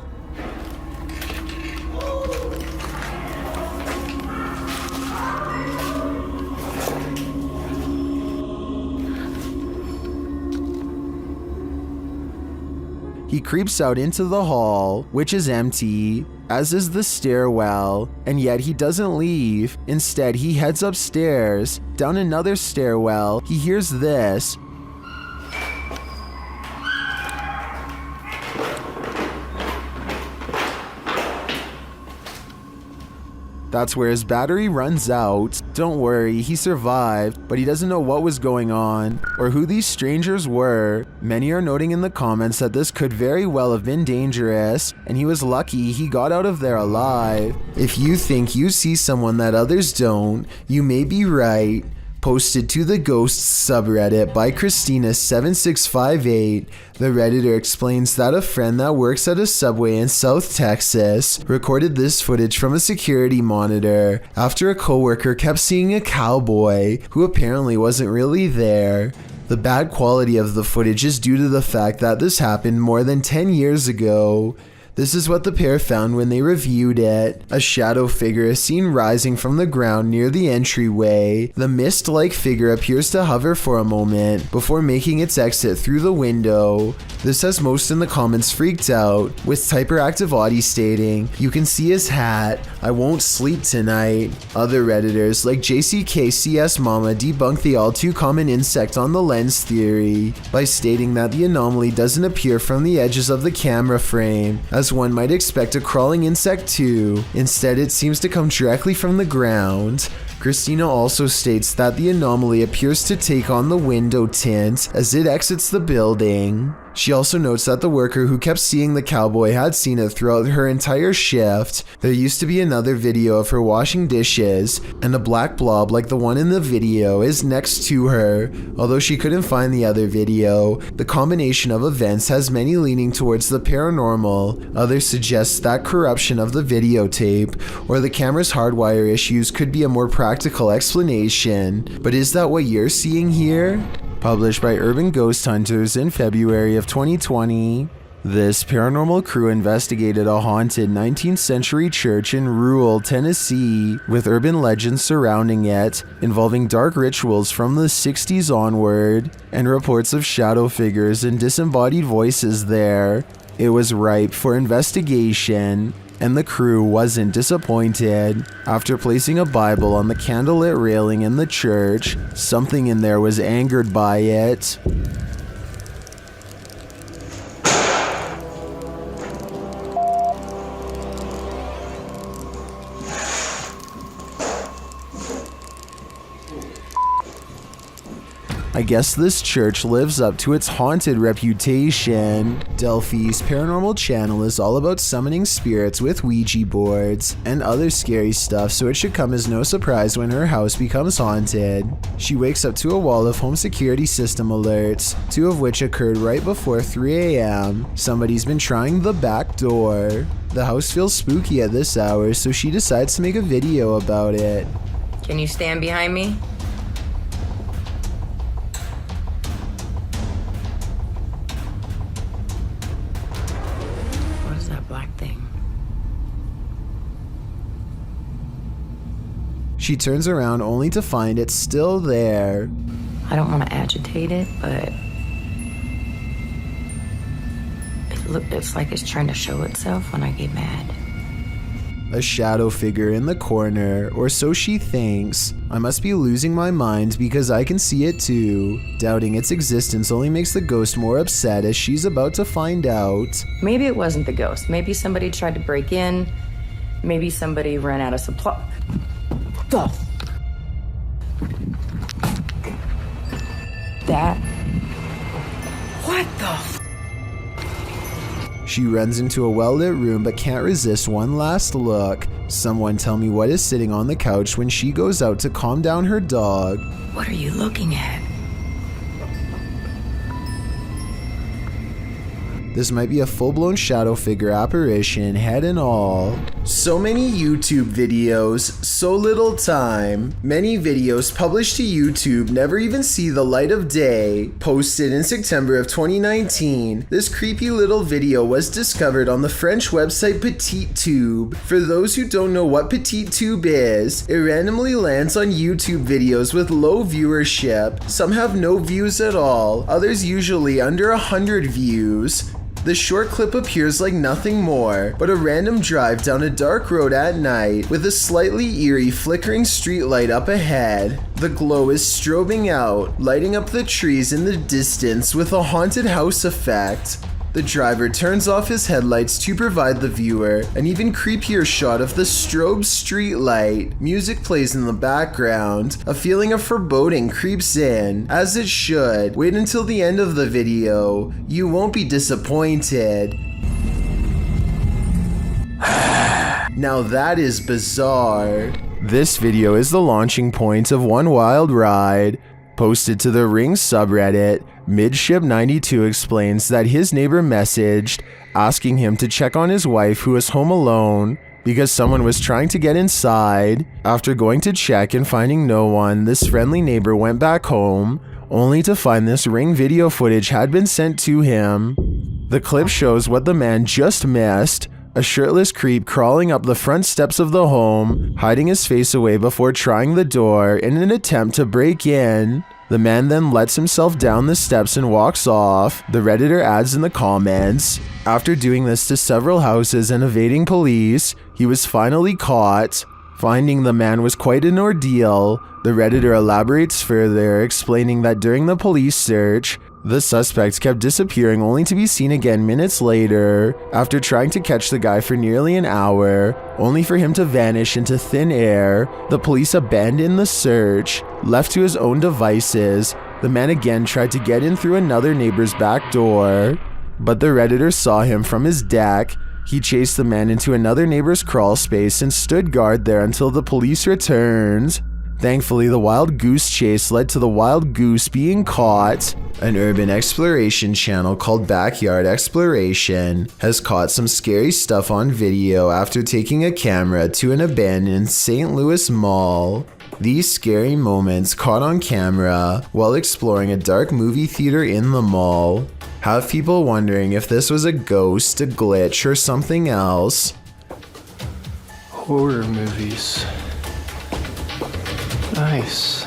He creeps out into the hall, which is empty, as is the stairwell, and yet he doesn't leave. Instead, he heads upstairs. Down another stairwell, he hears this. That's where his battery runs out. Don't worry, he survived, but he doesn't know what was going on or who these strangers were. Many are noting in the comments that this could very well have been dangerous, and he was lucky he got out of there alive. If you think you see someone that others don't, you may be right. Posted to the Ghosts subreddit by Christina7658, the Redditor explains that a friend that works at a Subway in South Texas recorded this footage from a security monitor after a coworker kept seeing a cowboy who apparently wasn't really there. The bad quality of the footage is due to the fact that this happened more than 10 years ago. This is what the pair found when they reviewed it. A shadow figure is seen rising from the ground near the entryway. The mist-like figure appears to hover for a moment before making its exit through the window. This has most in the comments freaked out, with Typeractive Audie stating, "You can see his hat. I won't sleep tonight." Other Redditors like JCKCS Mama debunk the all too common insect on the lens theory by stating that the anomaly doesn't appear from the edges of the camera frame, as one might expect a crawling insect to. Instead, it seems to come directly from the ground. Christina also states that the anomaly appears to take on the window tint as it exits the building. She also notes that the worker who kept seeing the cowboy had seen it throughout her entire shift. There used to be another video of her washing dishes, and a black blob like the one in the video is next to her. Although she couldn't find the other video, the combination of events has many leaning towards the paranormal. Others suggest that corruption of the videotape or the camera's hardwire issues could be a more practical explanation. But is that what you're seeing here? Published by Urban Ghost Hunters in February of 2020. This paranormal crew investigated a haunted 19th century church in rural Tennessee, with urban legends surrounding it, involving dark rituals from the 60s onward, and reports of shadow figures and disembodied voices there. It was ripe for investigation, and the crew wasn't disappointed. After placing a Bible on the candlelit railing in the church, something in there was angered by it. I guess this church lives up to its haunted reputation. Delphi's paranormal channel is all about summoning spirits with Ouija boards and other scary stuff, so it should come as no surprise when her house becomes haunted. She wakes up to a wall of home security system alerts, 2 of which occurred right before 3 a.m. Somebody's been trying the back door. The house feels spooky at this hour, so she decides to make a video about it. Can you stand behind me? She turns around only to find it still there. I don't want to agitate it, but it's like it's trying to show itself when I get mad. A shadow figure in the corner, or so she thinks. I must be losing my mind because I can see it too. Doubting its existence only makes the ghost more upset as she's about to find out. Maybe it wasn't the ghost. Maybe somebody tried to break in. Maybe somebody ran out of supply. What the? She runs into a well-lit room but can't resist one last look. Someone tell me what is sitting on the couch when she goes out to calm down her dog. What are you looking at? This might be a full-blown shadow figure apparition, head and all. So many YouTube videos, so little time. Many videos published to YouTube never even see the light of day. Posted in September of 2019, this creepy little video was discovered on the French website PetitTube. For those who don't know what PetitTube is, it randomly lands on YouTube videos with low viewership. Some have no views at all, others usually under 100 views. The short clip appears like nothing more but a random drive down a dark road at night with a slightly eerie flickering streetlight up ahead. The glow is strobing out, lighting up the trees in the distance with a haunted house effect. The driver turns off his headlights to provide the viewer an even creepier shot of the strobe streetlight. Music plays in the background. A feeling of foreboding creeps in, as it should. Wait until the end of the video. You won't be disappointed. Now that is bizarre. This video is the launching point of one wild ride. Posted to the Ring subreddit, Midship92 explains that his neighbor messaged asking him to check on his wife who was home alone because someone was trying to get inside. After going to check and finding no one, this friendly neighbor went back home, only to find this Ring video footage had been sent to him. The clip shows what the man just missed. A shirtless creep crawling up the front steps of the home, hiding his face away before trying the door in an attempt to break in. The man then lets himself down the steps and walks off. The Redditor adds in the comments, after doing this to several houses and evading police, he was finally caught. Finding the man was quite an ordeal. The Redditor elaborates further, explaining that during the police search, the suspect kept disappearing only to be seen again minutes later, after trying to catch the guy for nearly an hour, only for him to vanish into thin air. The police abandoned the search. Left to his own devices, the man again tried to get in through another neighbor's back door, but the Redditor saw him from his deck. He chased the man into another neighbor's crawl space and stood guard there until the police returned. Thankfully, the wild goose chase led to the wild goose being caught. An urban exploration channel called Backyard Exploration has caught some scary stuff on video after taking a camera to an abandoned St. Louis mall. These scary moments caught on camera while exploring a dark movie theater in the mall have people wondering if this was a ghost, a glitch, or something else. Horror movies. Nice.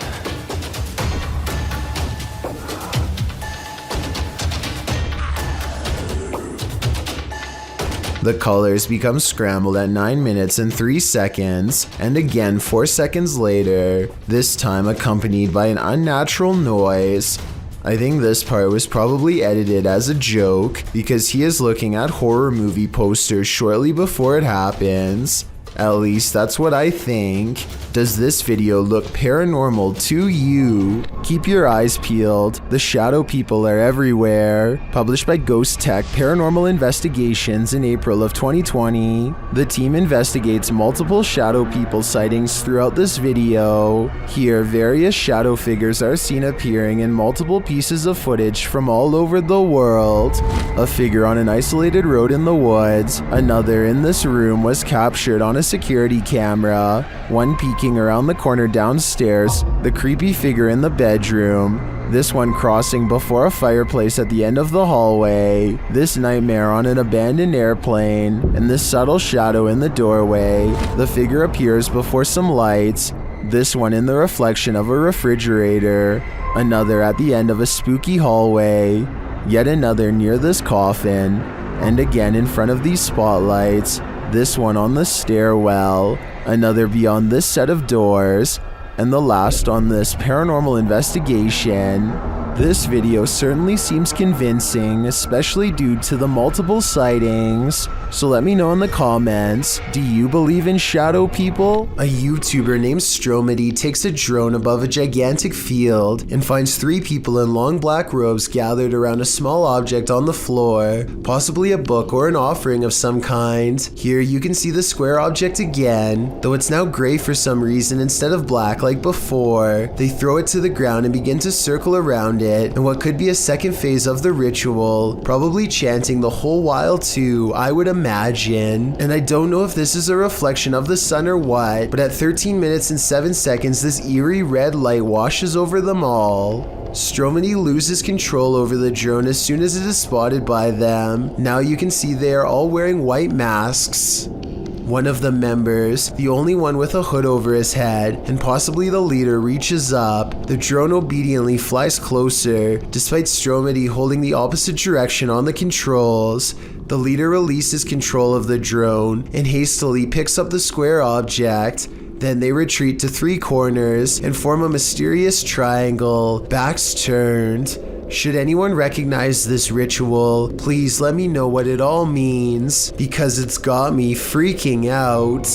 The colors become scrambled at 9 minutes and 3 seconds, and again 4 seconds later, this time accompanied by an unnatural noise. I think this part was probably edited as a joke because he is looking at horror movie posters shortly before it happens. At least that's what I think. Does this video look paranormal to you? Keep your eyes peeled. The shadow people are everywhere. Published by Ghost Tech Paranormal Investigations in April of 2020. The team investigates multiple shadow people sightings throughout this video. Here, various shadow figures are seen appearing in multiple pieces of footage from all over the world. A figure on an isolated road in the woods. Another in this room was captured on a security camera. One peeking around the corner downstairs, the creepy figure in the bedroom, this one crossing before a fireplace at the end of the hallway, this nightmare on an abandoned airplane, and this subtle shadow in the doorway. The figure appears before some lights, this one in the reflection of a refrigerator, another at the end of a spooky hallway, yet another near this coffin, and again in front of these spotlights, this one on the stairwell, another beyond this set of doors, and the last on this paranormal investigation. This video certainly seems convincing, especially due to the multiple sightings. So let me know in the comments, do you believe in shadow people? A YouTuber named Stromedy takes a drone above a gigantic field and finds 3 people in long black robes gathered around a small object on the floor, possibly a book or an offering of some kind. Here you can see the square object again, though it's now gray for some reason instead of black like before. They throw it to the ground and begin to circle around around it in what could be a second phase of the ritual, probably chanting the whole while too, I would imagine. And I don't know if this is a reflection of the sun or what, but at 13 minutes and 7 seconds, this eerie red light washes over them all. Stromedy loses control over the drone as soon as it is spotted by them. Now you can see they are all wearing white masks. One of the members, the only one with a hood over his head, and possibly the leader, reaches up. The drone obediently flies closer, despite Stromedy holding the opposite direction on the controls. The leader releases control of the drone and hastily picks up the square object. Then they retreat to 3 corners and form a mysterious triangle, backs turned. Should anyone recognize this ritual, please let me know what it all means, because it's got me freaking out.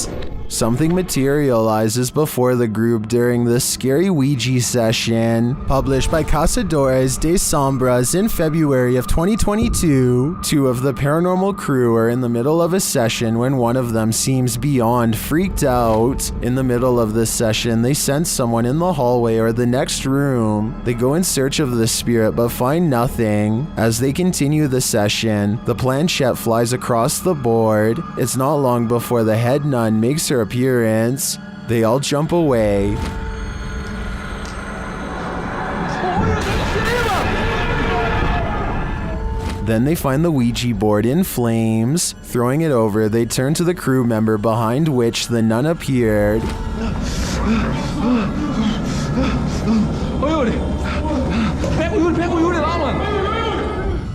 Something materializes before the group during this scary Ouija session. Published by Cazadores de Sombras in February of 2022, 2 of the paranormal crew are in the middle of a session when one of them seems beyond freaked out. In the middle of this session, they sense someone in the hallway or the next room. They go in search of the spirit but find nothing. As they continue the session, the planchette flies across the board. It's not long before the head nun makes her appearance. They all jump away. Then they find the Ouija board in flames. Throwing it over, they turn to the crew member behind which the nun appeared.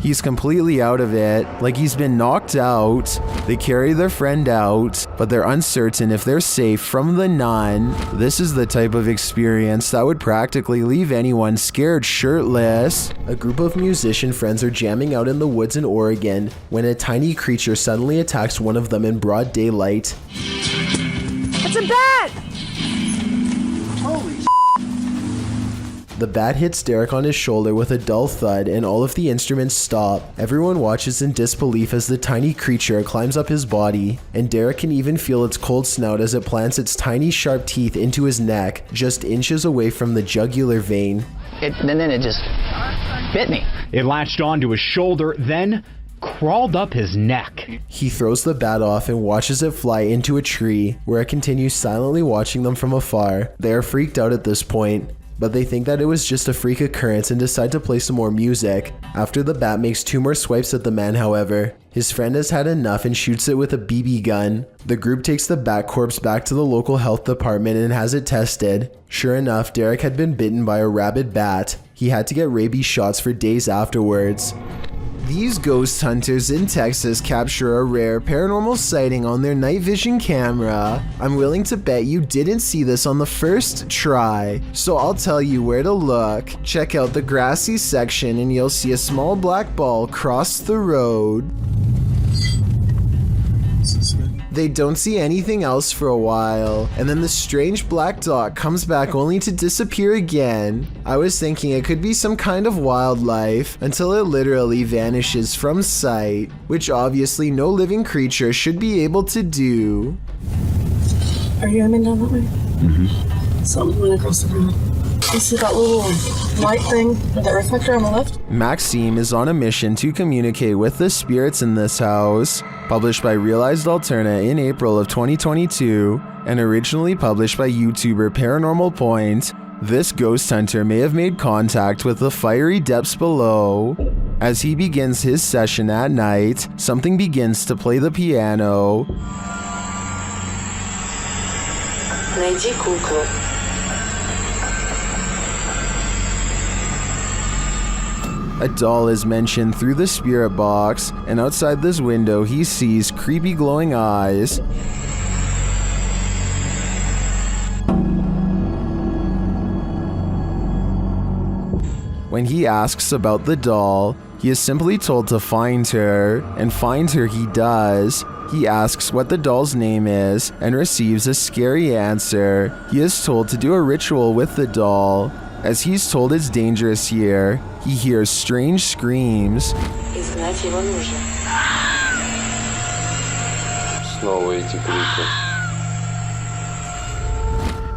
He's completely out of it, like he's been knocked out. They carry their friend out, but they're uncertain if they're safe from the nun. This is the type of experience that would practically leave anyone scared shirtless. A group of musician friends are jamming out in the woods in Oregon when a tiny creature suddenly attacks one of them in broad daylight. It's a bat! Holy The bat hits Derek on his shoulder with a dull thud and all of the instruments stop. Everyone watches in disbelief as the tiny creature climbs up his body, and Derek can even feel its cold snout as it plants its tiny sharp teeth into his neck, just inches away from the jugular vein. Then it just bit me. It latched onto his shoulder, then crawled up his neck. He throws the bat off and watches it fly into a tree, where it continues silently watching them from afar. They are freaked out at this point, but they think that it was just a freak occurrence and decide to play some more music. After the bat makes 2 more swipes at the man, however, his friend has had enough and shoots it with a BB gun. The group takes the bat corpse back to the local health department and has it tested. Sure enough, Derek had been bitten by a rabid bat. He had to get rabies shots for days afterwards. These ghost hunters in Texas capture a rare paranormal sighting on their night vision camera. I'm willing to bet you didn't see this on the first try, so I'll tell you where to look. Check out the grassy section and you'll see a small black ball cross the road. They don't see anything else for a while, and then the strange black dot comes back only to disappear again. I was thinking it could be some kind of wildlife until it literally vanishes from sight, which obviously no living creature should be able to do. Are you aiming down that way? Mm-hmm. Something went across the road. You see that little light thing, that reflector on the left? Maxime is on a mission to communicate with the spirits in this house. Published by Realized Alterna in April of 2022, and originally published by YouTuber Paranormal Point, this ghost hunter may have made contact with the fiery depths below. As he begins his session at night, something begins to play the piano. Найди куклу. A doll is mentioned through the spirit box, and outside this window he sees creepy glowing eyes. When he asks about the doll, he is simply told to find her, and find her he does. He asks what the doll's name is, and receives a scary answer. He is told to do a ritual with the doll. As he's told it's dangerous here, he hears strange screams. Изгнать его нужно. Снова эти крики.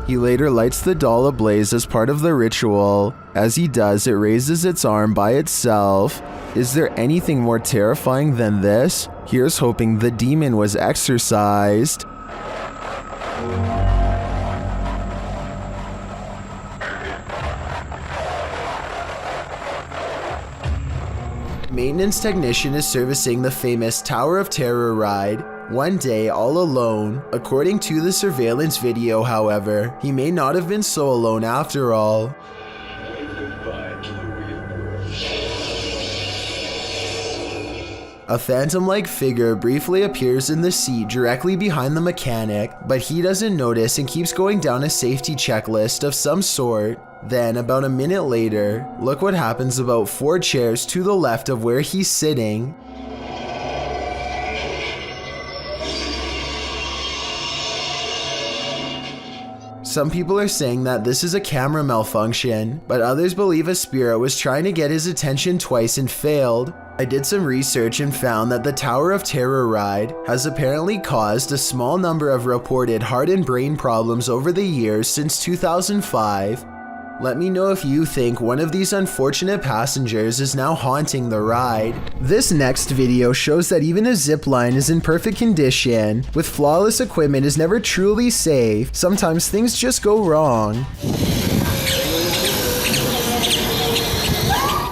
He later lights the doll ablaze as part of the ritual. As he does, it raises its arm by itself. Is there anything more terrifying than this? Here's hoping the demon was exorcised. Maintenance technician is servicing the famous Tower of Terror ride. One day, all alone. According to the surveillance video, however, he may not have been so alone after all. A phantom-like figure briefly appears in the seat directly behind the mechanic, but he doesn't notice and keeps going down a safety checklist of some sort. Then, about a minute later, look what happens about 4 chairs to the left of where he's sitting. Some people are saying that this is a camera malfunction, but others believe a spirit was trying to get his attention twice and failed. I did some research and found that the Tower of Terror ride has apparently caused a small number of reported heart and brain problems over the years since 2005. Let me know if you think one of these unfortunate passengers is now haunting the ride. This next video shows that even a zipline is in perfect condition. With flawless equipment is never truly safe. Sometimes things just go wrong.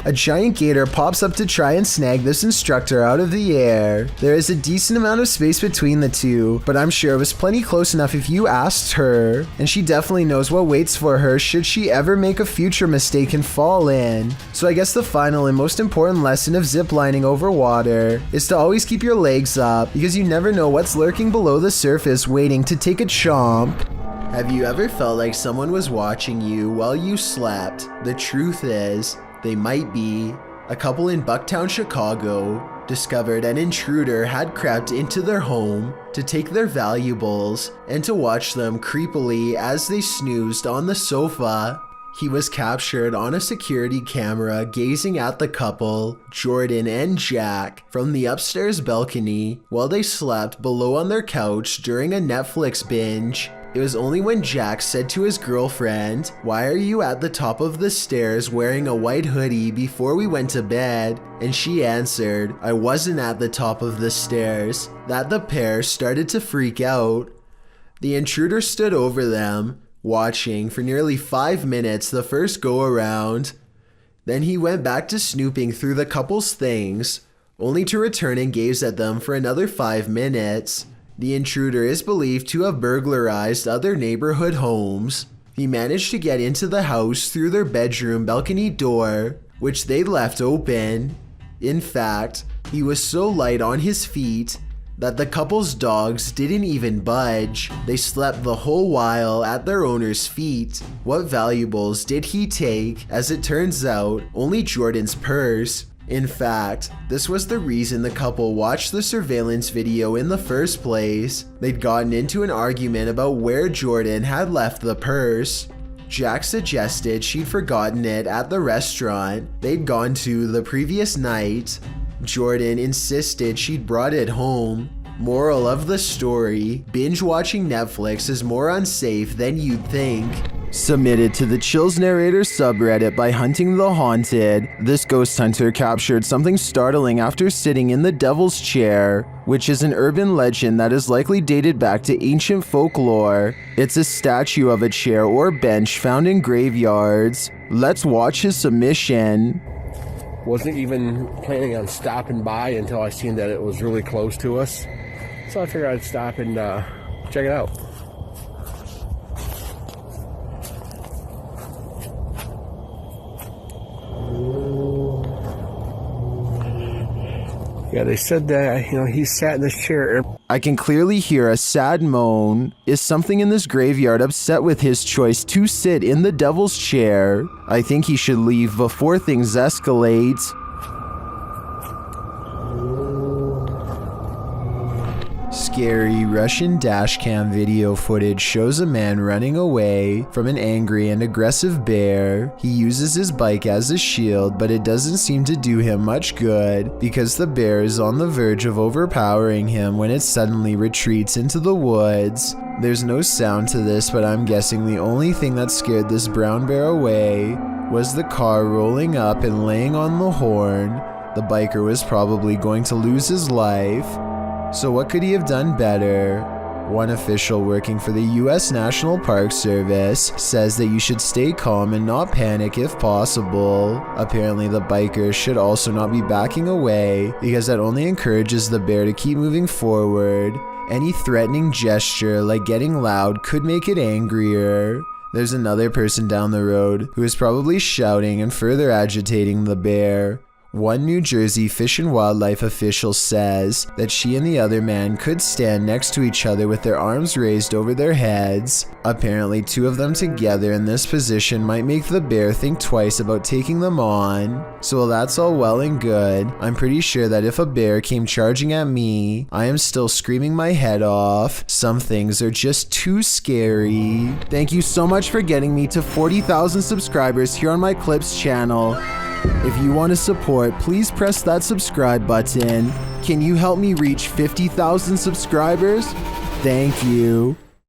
A giant gator pops up to try and snag this instructor out of the air. There is a decent amount of space between the two, but I'm sure it was plenty close enough if you asked her. And she definitely knows what waits for her should she ever make a future mistake and fall in. So I guess the final and most important lesson of ziplining over water is to always keep your legs up, because you never know what's lurking below the surface waiting to take a chomp. Have you ever felt like someone was watching you while you slept? The truth is, they might be. A couple in Bucktown, Chicago discovered an intruder had crept into their home to take their valuables and to watch them creepily as they snoozed on the sofa. He was captured on a security camera gazing at the couple, Jordan and Jack, from the upstairs balcony while they slept below on their couch during a Netflix binge. It was only when Jack said to his girlfriend, "Why are you at the top of the stairs wearing a white hoodie before we went to bed?" And she answered, "I wasn't at the top of the stairs," that the pair started to freak out. The intruder stood over them, watching for nearly 5 minutes the first go around. Then he went back to snooping through the couple's things, only to return and gaze at them for another 5 minutes. The intruder is believed to have burglarized other neighborhood homes. He managed to get into the house through their bedroom balcony door, which they left open. In fact, he was so light on his feet that the couple's dogs didn't even budge. They slept the whole while at their owner's feet. What valuables did he take? As it turns out, only Jordan's purse. In fact, this was the reason the couple watched the surveillance video in the first place. They'd gotten into an argument about where Jordan had left the purse. Jack suggested she'd forgotten it at the restaurant they'd gone to the previous night. Jordan insisted she'd brought it home. Moral of the story, binge watching Netflix is more unsafe than you'd think. Submitted to the Chills Narrator subreddit by Hunting the Haunted, this ghost hunter captured something startling after sitting in the Devil's Chair, which is an urban legend that is likely dated back to ancient folklore. It's a statue of a chair or bench found in graveyards. Let's watch his submission. Wasn't even planning on stopping by until I seen that it was really close to us. So I figured I'd stop and check it out. Yeah, they said that, he sat in this chair. I can clearly hear a sad moan. Is something in this graveyard upset with his choice to sit in the Devil's Chair? I think he should leave before things escalate. scary Russian dashcam video footage shows a man running away from an angry and aggressive bear. He uses his bike as a shield, but it doesn't seem to do him much good because the bear is on the verge of overpowering him when it suddenly retreats into the woods. There's no sound to this, but I'm guessing the only thing that scared this brown bear away was the car rolling up and laying on the horn. The biker was probably going to lose his life. So what could he have done better? One official working for the US National Park Service says that you should stay calm and not panic if possible. Apparently the biker should also not be backing away because that only encourages the bear to keep moving forward. Any threatening gesture like getting loud could make it angrier. There's another person down the road who is probably shouting and further agitating the bear. One New Jersey Fish and Wildlife official says that she and the other man could stand next to each other with their arms raised over their heads. Apparently, two of them together in this position might make the bear think twice about taking them on. So while that's all well and good, I'm pretty sure that if a bear came charging at me, I am still screaming my head off. Some things are just too scary. Thank you so much for getting me to 40,000 subscribers here on my Clips channel. If you want to support, please press that subscribe button. Can you help me reach 50,000 subscribers? Thank you.